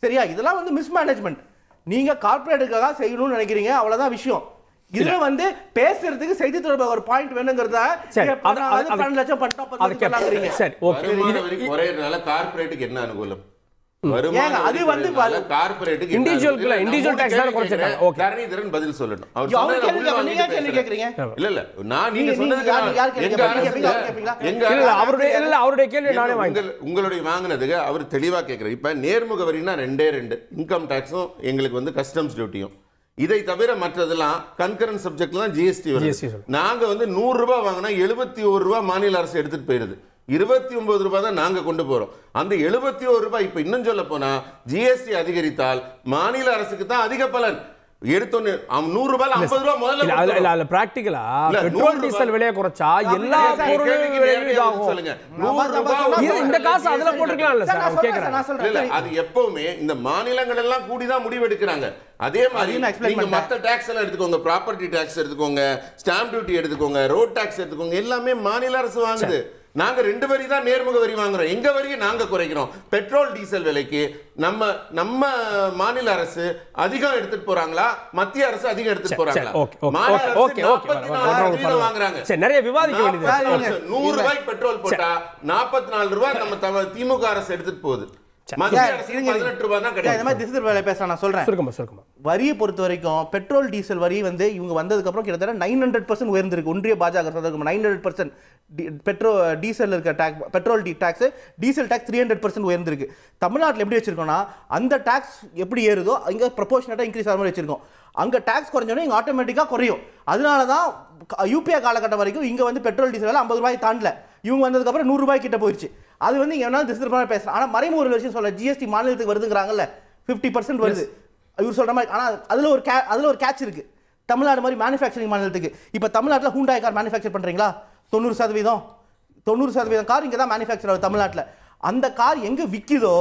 சரியா? இதெல்லாம் வந்து மிஸ்மேனேஜ்மெண்ட். நீங்க கார்பரேட்டுக்காக செய்யணும்னு நினைக்கிறீங்க, அவ்வளவுதான் விஷயம். இதுல வந்து பேசுறதுக்கு செய்தி தொடர்பு ஒரு பாயிண்ட் வேணுங்கிறத 12 லட்சம் பண்ணிட்டோம். குறையறதுனால கார்பரேட்டுக்கு என்ன அனுகூலம்? வருமானம் அது வந்து கார்ப்பரேட்டுக்கு இண்டிவிஜுவல் இண்டிவிஜுவல் டாக்ஸ் தான் குறைச்சிருக்காங்க. ஓகே, தரணிதரன் பதில் சொல்லணும். அவர் நீங்க சொன்னது கேக்குறீங்க. இல்ல நான் நீங்க சொன்னதுக்கு அவருடைய கேள்வி நானே வாங்கி உங்களுடைய வாங்கினதுக்கு அவர் தெளிவா கேட்கிறார். இப்ப நேர்முக வரினா ரெண்டே இன்கம் டாக்ஸும் எங்களுக்கு வந்து கஸ்டம்ஸ் டியூட்டியும். இதை தவிர மற்றதெல்லாம் கன்கரண்ட் சப்ஜெக்ட்லாம் ஜிஎஸ்டி வருது. நாங்க வந்து 100 ரூபாய் வாங்கினா 71 ரூபாய் மாநில அரசு எடுத்துட்டு போயிருது. 29 ரூபாய் தான் நாங்க கொண்டு போறோம். அந்த 71 ரூபாய் இப்ப இன்னும் சொல்ல போனா ஜிஎஸ்டி அதிகரித்தால் மாநில அரசுக்கு தான் அதிக பலன். எடுத்தோன்னு 100 ரூபாய் 50 ரூபாய் முதல்ல இல்ல பிராக்டிகலா பெட்ரோல் டீசல் விலையை குறைச்சா எல்லா பொருளும் விலையாகும். சொல்லுங்க 100 ரூபாய் இந்த காசு அதுல போட்டுக்கலாம்ல சார்? நான் கேக்குறேன். இல்ல அது எப்பவுமே இந்த மாநிலங்கள் எல்லாம் கூடி தான் முடிவு எடுக்கிறாங்க. அதே மாதிரி நீங்க மத்த டாக்ஸ் எல்லாம் எடுத்துக்கோங்க, ப்ராப்பர்ட்டி டாக்ஸ் எடுத்துக்கோங்க, ஸ்டாம்ப் டியூட்டி எடுத்துக்கோங்க, ரோட் டாக்ஸ் எடுத்துக்கோங்க, எல்லாமே மாநில அரசு வாங்குது. நாங்க 2 வரி தான் நேர்முக வரி வாங்குறோம். எங்க வரியை நாங்க குறைக்கிறோம். பெட்ரோல் டீசல் விலைக்கு நம்ம மாநில அரசு அதிகம் எடுத்துட்டு போறாங்களா, மத்திய அரசு அதிகம் எடுத்துட்டு போறாங்களா? வாங்குறாங்க. நிறைய விவாதிக்க வேண்டியது. 100 ரூபாய் பெட்ரோல் போட்டா 44 ரூபாய் நம்ம திமுக அரசு எடுத்துட்டு போகுது. வரியை பொறுத்த வரைக்கும் பெட்ரோல் டீசல் வரி வந்து இவங்க வந்ததுக்கு அப்புறம் கிட்டத்தட்ட 900% உயர்ந்திருக்கு. ஒன்றிய பாஜக 900% பெட்ரோல் டீசல் இருக்க பெட்ரோல் டாக்ஸ், டீசல் டாக்ஸ் 300% உயர்ந்திருக்கு. தமிழ்நாட்டில் எப்படி வச்சிருக்கோம்னா அந்த டாக்ஸ் எப்படி ஏறுதோ இங்க ப்ரொபோர்ஷனேட்டா இன்க்ரீஸ் ஆகிற மாதிரி வச்சிருக்கோம். அங்க டாக்ஸ் குறைஞ்சோன்னா இங்க ஆட்டோமேட்டிக்கா குறையும். அதனால தான் யூபிஏ காலகட்டம் வரைக்கும் இங்க வந்து பெட்ரோல் டீசல் 50 ரூபாய் தாண்டல. இவங்க வந்ததுக்கு அப்புறம் 100 ரூபாய் கிட்ட போயிடுச்சு. அது வந்து இங்க வேணாலும் திசைதிருப்பமா பேசலாம். ஆனா மறைமுக ஒரு விஷயம் சொல்ல, ஜிஎஸ்டி மாநிலத்துக்கு வருதுங்கறாங்கல்ல, 50% வருது இவர் சொல்ற மாதிரி. ஆனா அதுல ஒரு கேட்ச் இருக்கு. தமிழ்நாடு மாதிரி மேனுஃபேக்சரிங் மாநிலத்துக்கு இப்ப தமிழ்நாட்டுல ஹூண்டாய் கார் மேனுஃபேக்சர் பண்றீங்களா? 90% கார் இங்க தான் மேனுஃபேக்சர் ஆகுது தமிழ்நாட்டுல. அந்த கார் எங்க விக்குதோ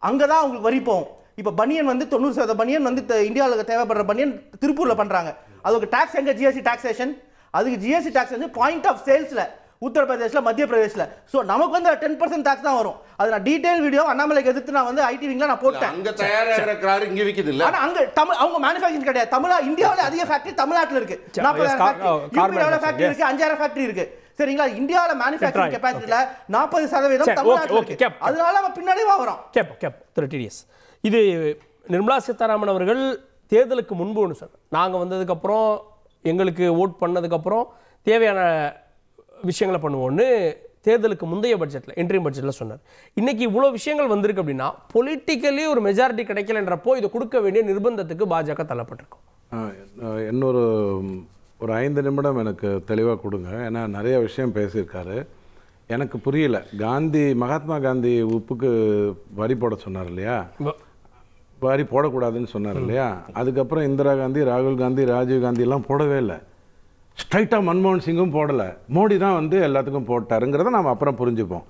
அங்கதான் உங்களுக்கு வரி போகும். இப்ப பனியன் வந்து 90% பனியன் வந்து இந்தியாவுக்கு தேவைப்படுற பனியன் திருப்பூர்ல பண்றாங்க. அதுக்கு டாக்ஸ் எங்க? GST taxation. அதுக்கு ஜிஎஸ்டி டாக்ஸ் வந்து பாயிண்ட் ஆஃப் சேல்ஸ்ல உத்தரப்பிரதேஷ்ல, மத்திய பிரதேஷ்ல. சோ நமக்கு வந்து 10% டாக்ஸ் தான் வரும். அது நான் டீடைல் வீடியோ அண்ணாமலைக்கு எதிர்த்து நான் வந்து ஐடி விங்ல நான் போட்டேன். அங்க தயாராகிற கார் இங்க விக்குது இல்ல. ஆனா அங்க அவங்க மேனுஃபேக்சரிங் கிடையாது. இந்தியாவுல அதிக ஃபேக்டரி தமிழ்நாட்டுல இருக்கு. 40,000 ஃபேக்டரி, யூபில ஃபேக்டரி இருக்கு, 5,000 ஃபேக்டரி இருக்கு. சரிங்களா? இந்தியாவுல மேனுஃபேக்சரிங் கெபாசிட்டில 40% தமிழ்நாட்டுல இருக்கு. அதனால நம்ம பின்னாடி வரோம். திரு டிடிஎஸ், இது நிர்மலா சீதாராமன் அவர்கள் தேர்தலுக்கு முன்பு ஒன்று சொன்னார். நாங்கள் வந்ததுக்கு அப்புறம் எங்களுக்கு ஓட் பண்ணதுக்கு அப்புறம் தேவையான விஷயங்களை பண்ணுவோம்னு தேர்தலுக்கு முந்தைய பட்ஜெட்டில், இன்ட்ரீம் பட்ஜெட்டில் சொன்னார். இன்னைக்கு இவ்வளோ விஷயங்கள் வந்திருக்கு அப்படின்னா பொலிட்டிக்கலி ஒரு மெஜாரிட்டி கிடைக்கலன்றப்போ இதை கொடுக்க வேண்டிய நிர்பந்தத்துக்கு பாஜக தள்ளப்பட்டிருக்கும். இன்னொரு 5 நிமிடம் எனக்கு தெளிவாக கொடுங்க. ஏன்னா நிறைய விஷயம் பேசியிருக்காரு, எனக்கு புரியல. மகாத்மா காந்தி உப்புக்கு வரி போட சொன்னார் இல்லையா, வரி போடக்கூடாதுன்னு சொன்னார் இல்லையா. அதுக்கப்புறம் இந்திரா காந்தி, ராகுல் காந்தி, ராஜீவ் காந்தி எல்லாம் போடவே இல்லை. ஸ்ட்ரைட்டாக மன்மோகன் சிங்கும் போடலை, மோடி தான் வந்து எல்லாத்துக்கும் போட்டாருங்கிறத நாம் அப்புறம் புரிஞ்சுப்போம்.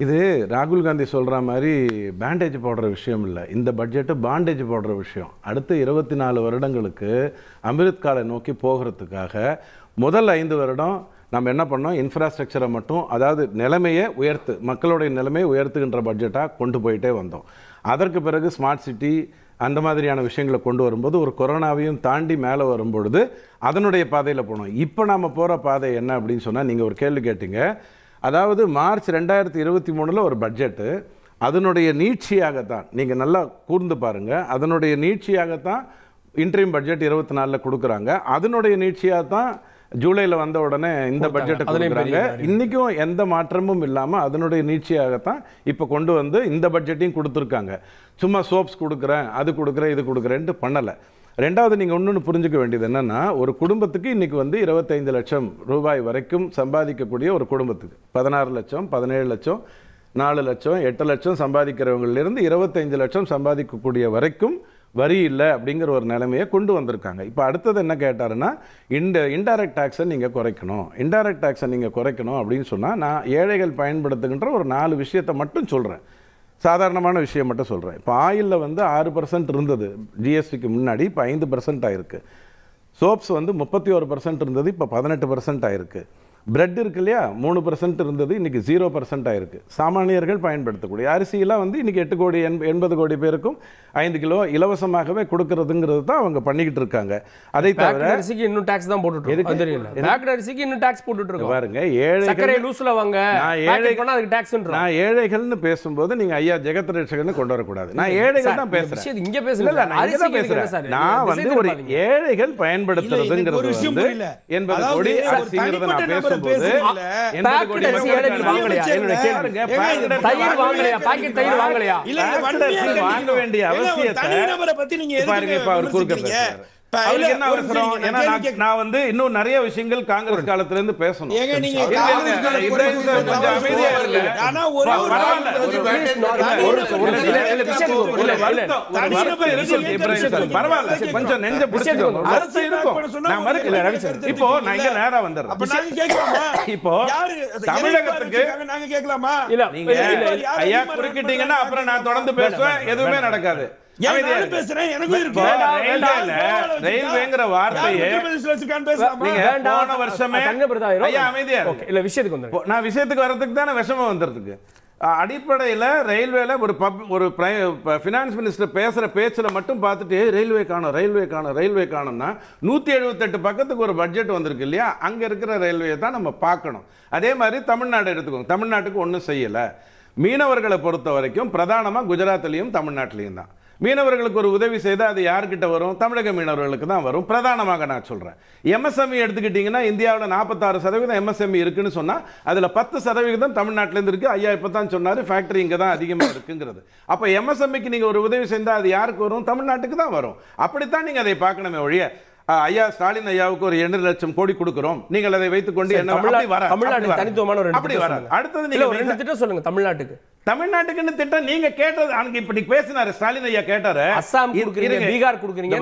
இது ராகுல் காந்தி சொல்கிற மாதிரி பேண்டேஜ் போடுற விஷயம் இல்லை. இந்த பட்ஜெட்டு பாண்டேஜ் போடுற விஷயம். அடுத்த 24 வருடங்களுக்கு அமிர்த் காலை நோக்கி போகிறதுக்காக முதல் 5 வருடம் நம்ம என்ன பண்ணோம், இன்ஃப்ராஸ்ட்ரக்சரை மட்டும், அதாவது நிலைமையை மக்களுடைய நிலைமையை உயர்த்துகின்ற பட்ஜெட்டாக கொண்டு போயிட்டே வந்தோம். அதற்கு பிறகு ஸ்மார்ட் சிட்டி அந்த மாதிரியான விஷயங்களை கொண்டு வரும்போது ஒரு கொரோனாவையும் தாண்டி மேலே வரும்பொழுது அதனுடைய பாதையில் போனோம். இப்போ நாம் போகிற பாதை என்ன அப்படின்னு சொன்னால், நீங்கள் ஒரு கேள்வி கேட்டீங்க. அதாவது மார்ச் 2023 ஒரு பட்ஜெட்டு, அதனுடைய நீட்சியாகத்தான், நீங்கள் நல்லா கூர்ந்து பாருங்கள், அதனுடைய நீட்சியாகத்தான் இன்ட்ரீம் பட்ஜெட் 24 கொடுக்குறாங்க. அதனுடைய நீட்சியாகத்தான் ஜூலையில் வந்த உடனே இந்த பட்ஜெட்டை கொடுக்குறாங்க. இன்றைக்கும் எந்த மாற்றமும் இல்லாமல் அதனுடைய நீட்சியாகத்தான் இப்போ கொண்டு வந்து இந்த பட்ஜெட்டையும் கொடுத்துருக்காங்க. சும்மா சோப்ஸ் கொடுக்குறேன், அது கொடுக்குறேன், இது கொடுக்குறேன்ட்டு பண்ணலை. ரெண்டாவது நீங்கள் இன்னொன்று புரிஞ்சுக்க வேண்டியது என்னென்னா, ஒரு குடும்பத்துக்கு இன்றைக்கி வந்து 25 லட்சம் ரூபாய் வரைக்கும் சம்பாதிக்கக்கூடிய ஒரு குடும்பத்துக்கு 16 லட்சம், 17 லட்சம், 4 லட்சம், 8 லட்சம் சம்பாதிக்கிறவங்களிலிருந்து 25 லட்சம் சம்பாதிக்கக்கூடிய வரைக்கும் வரி இல்லை அப்படிங்கிற ஒரு நிலைமையை கொண்டு வந்திருக்காங்க. இப்போ அடுத்தது என்ன கேட்டாருன்னா, இன்டைரக்ட் டாக்ஸை நீங்கள் குறைக்கணும், இன்டைரக்ட் டாக்ஸை நீங்கள் குறைக்கணும் அப்படின்னு சொன்னால், நான் ஏழைகள் பயன்படுத்துகின்ற ஒரு 4 விஷயத்தை மட்டும் சொல்கிறேன், சாதாரணமான விஷயம் மட்டும் சொல்கிறேன். இப்போ ஆயிலில் வந்து 6% இருந்தது ஜிஎஸ்டிக்கு முன்னாடி, இப்போ 5% ஆயிருக்கு. சோப்ஸ் வந்து 31% இருந்தது, இப்போ 18% ஆயிருக்கு. பிரெட் இருக்கு இல்லையா 3% இருந்தது, இன்னைக்கு 0% ஆயிருக்கு. சாமானியர்கள் பயன்படுத்தக்கூடிய அரிசியெல்லாம் வந்து இன்னைக்கு 8 கோடி 80 கோடி பேருக்கும் 5 கிலோ இலவசமாகவே கொடுக்கறதுங்கிறது தான் அவங்க பண்ணிக்கிட்டு இருக்காங்க. அதை தவிர அரிசிக்கு இன்னும் டாக்ஸ் தான் போட்டுட்டு இருக்கோம். தெரியல பேக்கெட் அரிசிக்கு இன்னும் டாக்ஸ் போட்டுட்டு இருக்கோம். பாருங்க, ஏழைகள் சக்கரை லூஸ்ல வாங்க, பேக்கெட் பண்ணா அதுக்கு டாக்ஸ்ன்றோம். நான் ஏழைகள்னு பேசும்போது நீங்க ஐயா ஜெகத் ரட்சகன்னு கொண்டு வரக்கூடாது. நான் ஏழைகள் தான் பேசுறேன். இங்க பேசுறேன், அரிசி பேசுறேன். நான் வந்து ஒரு ஏழைகள் பயன்படுத்துறதுங்கிறது வந்து 80 கோடி அரிசிங்கிறத நான் பேசும்போது 80 கோடி ஏழைகள் வாங்கலையா? என்னோட கேளுங்க, தயிர் வாங்கலையா? பாக்கெட் தயிர் வாங்கலையா? வாங்க வேண்டிய அவசியத்தை பத்தி நீங்க பாருங்க. இப்ப அவர் குறுக்க பேசுறாரு. அவருக்கு என்ன அவசரம்? ஏன்னா நான் வந்து இன்னும் நிறைய விஷயங்கள் காங்கிரஸ் காலத்துல இருந்து பேசணும். பரவாயில்ல, கொஞ்சம் நெஞ்ச பிடிச்சிருக்கும். இப்போ நான் இங்க நேரா வந்துடுறேன். இப்போ தமிழகத்துக்கு நாங்க கேட்கலாமா? நீங்க ஐயா குறுக்கிட்டீங்கன்னா அப்புறம் நான் தொடர்ந்து பேசுவேன், எதுவுமே நடக்காது. ரயில்வேங்கிற வார்த்தையை போன வருஷமே நான் விஷயத்துக்கு வர்றதுக்கு தானே விஷமம் வந்துருக்கு. அடிப்படையில் ரயில்வேல ஒரு ஃபினான்ஸ் மினிஸ்டர் பேசுற பேச்சுல மட்டும் பார்த்துட்டு ரயில்வே காணும்னா 178 பக்கத்துக்கு ஒரு பட்ஜெட் வந்திருக்கு இல்லையா? அங்க இருக்கிற ரயில்வே தான் நம்ம பார்க்கணும். அதே மாதிரி தமிழ்நாடு எடுத்துக்கோங்க. தமிழ்நாட்டுக்கு ஒன்றும் செய்யல. மீனவர்களை பொறுத்த வரைக்கும் பிரதானமா குஜராத்லயும் தமிழ்நாட்டிலையும் தான். மீனவர்களுக்கு ஒரு உதவி செய்தால் அது யார்கிட்ட வரும்? தமிழக மீனவர்களுக்கு தான் வரும். பிரதானமாக நான் சொல்கிறேன். எம்எஸ்எம்இ எடுத்துக்கிட்டிங்கன்னா இந்தியாவில் 46% எம்எஸ்எம்இ இருக்குன்னு சொன்னால் அதில் 10% தமிழ்நாட்டிலேருந்து இருக்குது. ஐயா இப்போ தான் சொன்னார் ஃபேக்ட்ரி இங்கே தான் அதிகமாக இருக்குங்கிறது. அப்போ எம்எஸ்எம்இக்கு நீங்கள் ஒரு உதவி செஞ்சால் அது யாருக்கு வரும்? தமிழ்நாட்டுக்கு தான் வரும். அப்படித்தான் நீங்கள் அதை பார்க்கணுமே ஒழிய ஐயா ஸ்டாலின் ஐயாவுக்கு ஒரு 2 லட்சம் கோடி கொடுக்கிறோம், நீங்கள் அதை வைத்துக் கொண்டு என்ன தமிழ்நாடு தனித்துவமான ஒரு அப்படி வர அடுத்தது நீங்க ஒரு திட்டம் சொல்லுங்க. தமிழ்நாட்டுக்குன்னு திட்டம் நீங்க கேட்டது அங்க இப்படி பேசினாரு ஸ்டாலின் ஐயா கேட்டாரு. அஸ்ஸாம் கொடுக்குறீங்க, பீகார் கொடுக்குறீங்க,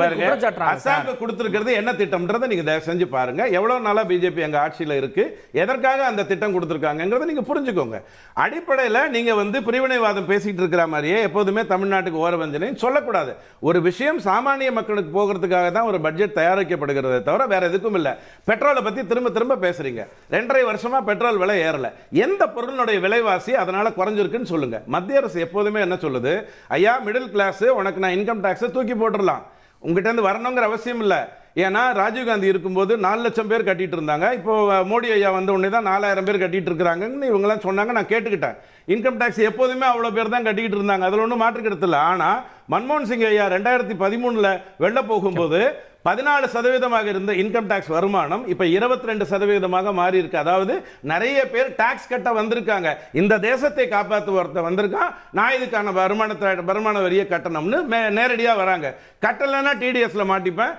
அஸ்ஸாம் கொடுத்திருக்கிறது என்ன திட்டம்ன்றதை நீங்க தயவு செஞ்சு பாருங்க. எவ்வளவு நாளா பிஜேபி அங்க ஆட்சியில இருக்கு, எதற்காக அந்த திட்டம் கொடுத்திருக்காங்கங்கறதை நீங்க புரிஞ்சுக்கோங்க. அடிப்படையில் நீங்க வந்து பிரிவினைவாதம் பேசிட்டு இருக்கிற மாதிரியே எப்போதுமே தமிழ்நாட்டுக்கு ஓரவஞ்சனை சொல்லக்கூடாது. ஒரு விஷயம் சாமானிய மக்களுக்கு போகிறதுக்காக தான் ஒரு பட்ஜெட் தயாரிக்கப்படுகிறதே தவிர வேற எதுக்கும் இல்ல. பெட்ரோலை பத்தி திரும்ப திரும்ப பேசுறீங்க. 2.5 வருஷமா பெட்ரோல் விலை ஏறல. எந்த பொருளுடைய விலைவாசி அதனால குறைஞ்சிருக்குன்னு சொல்லுங்க. மத்திய அரசு எப்போதுமே என்ன சொல்லுது? ஐயா மிடில் கிளாஸ், உனக்கு நான் இன்கம் டாக்ஸை தூக்கி போட்டுடலாம், உங்ககிட்ட இருந்து வரணுங்கிற அவசியம் இல்லை. ஏன்னா ராஜீவ்காந்தி இருக்கும்போது 4 லட்சம் பேர் கட்டிட்டு இருந்தாங்க. இப்போ மோடி ஐயா வந்த உடனே தான் 4000 பேர் கட்டிட்டு இருக்கிறாங்கன்னு இவங்கெல்லாம் சொன்னாங்க. நான் கேட்டுக்கிட்டேன். இன்கம் டாக்ஸ் எப்போதுமே அவ்வளோ பேர் தான் கட்டிக்கிட்டு இருந்தாங்க, அதில் ஒன்றும் மாற்று கருத்து இல்லை. ஆனால் மன்மோகன் சிங் ஐயா 2013 வெளில போகும்போது 14% இருந்த இன்கம் டாக்ஸ் வருமானம் இப்ப 22% மாறி இருக்கு. அதாவது நிறைய பேர் டாக்ஸ் கட்ட வந்திருக்காங்க. இந்த தேசத்தை காப்பாற்றுவர்த்த வந்திருக்கான், நான் இதுக்கான வருமான வரியை கட்டணும்னு நேரடியா வராங்க. கட்டலன்னா டிடிஎஸ்ல மாட்டிப்பேன்,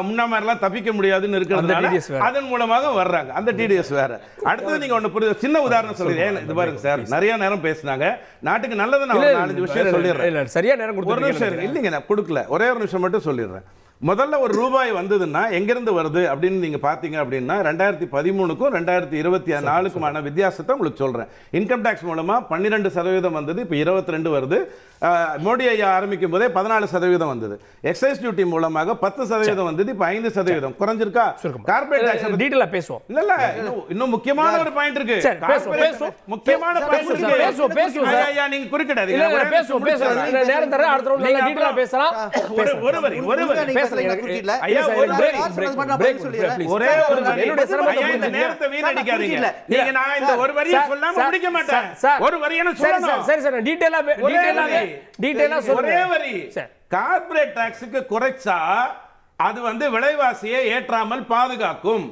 முன்ன மாதிரிலாம் தப்பிக்க முடியாதுன்னு இருக்கிறதுனால அதன் மூலமாக வர்றாங்க. அந்த டிடிஎஸ் வேற. அடுத்தது நீங்க ஒண்ணு புரியுது, சின்ன உதாரணம் சொல்லிடுறேன். இது பாருங்க சார், நிறைய நேரம் பேசினாங்க, நாட்டுக்கு நல்லது. நான் 4 விஷயம் சொல்லிடுறேன். சரியா நேரம் இல்லைங்க, நான் கொடுக்கல. ஒரே ஒரு நிமிஷம் மட்டும் சொல்லிடுறேன். முதல்ல ஒரு ரூபாய் வந்ததுன்னா எங்கிருந்து வருது அப்படின்னு நீங்க பாத்தீங்க அப்படின்னா 2013க்கும் 2024க்குமான வித்தியாசத்தை உங்களுக்கு சொல்றேன். இன்கம் டாக்ஸ் மூலமா 12% வந்தது, இப்ப 22 வருது. மோடி ஐயா ஆரம்பிக்கும் போதே 14% வந்தது. எக்ஸைஸ் டியூட்டி மூலமாக 10% வந்தது, இப்ப 5% குறைஞ்சிருக்கா? கார்ப்பரேட் டாக்ஸ் டீடைலா பேசுவோம். இல்ல இன்னும் முக்கியமான ஒரு பாயிண்ட் இருக்கு. முக்கியமான பாயிண்ட் இருக்கு. பேசுவோம் ஐயா, நீங்க குறுக்கிடாதீங்க. இல்ல பேசுவோம் நேரம் தர அடுத்த ரவுண்ட்ல டீடைலா பேசலாம். ஒரு வரி ஐயா, ஒரே ஒரு என்னுடைய சிரமத்தை இந்த நேரத்தை வீணடிக்காதீங்க. நீங்க நான் இந்த ஒரு வரியை சொல்லாம முடிக்க மாட்டேன். ஒரு வரியை சொல்லணும். சரி சார், டீடைலா ஒரே வரி. கார்ப்பரேட் டாக்ஸுக்கு குறைச்சா அது வந்து விலைவாசியை ஏற்றாமல் பாதுகாக்கும்.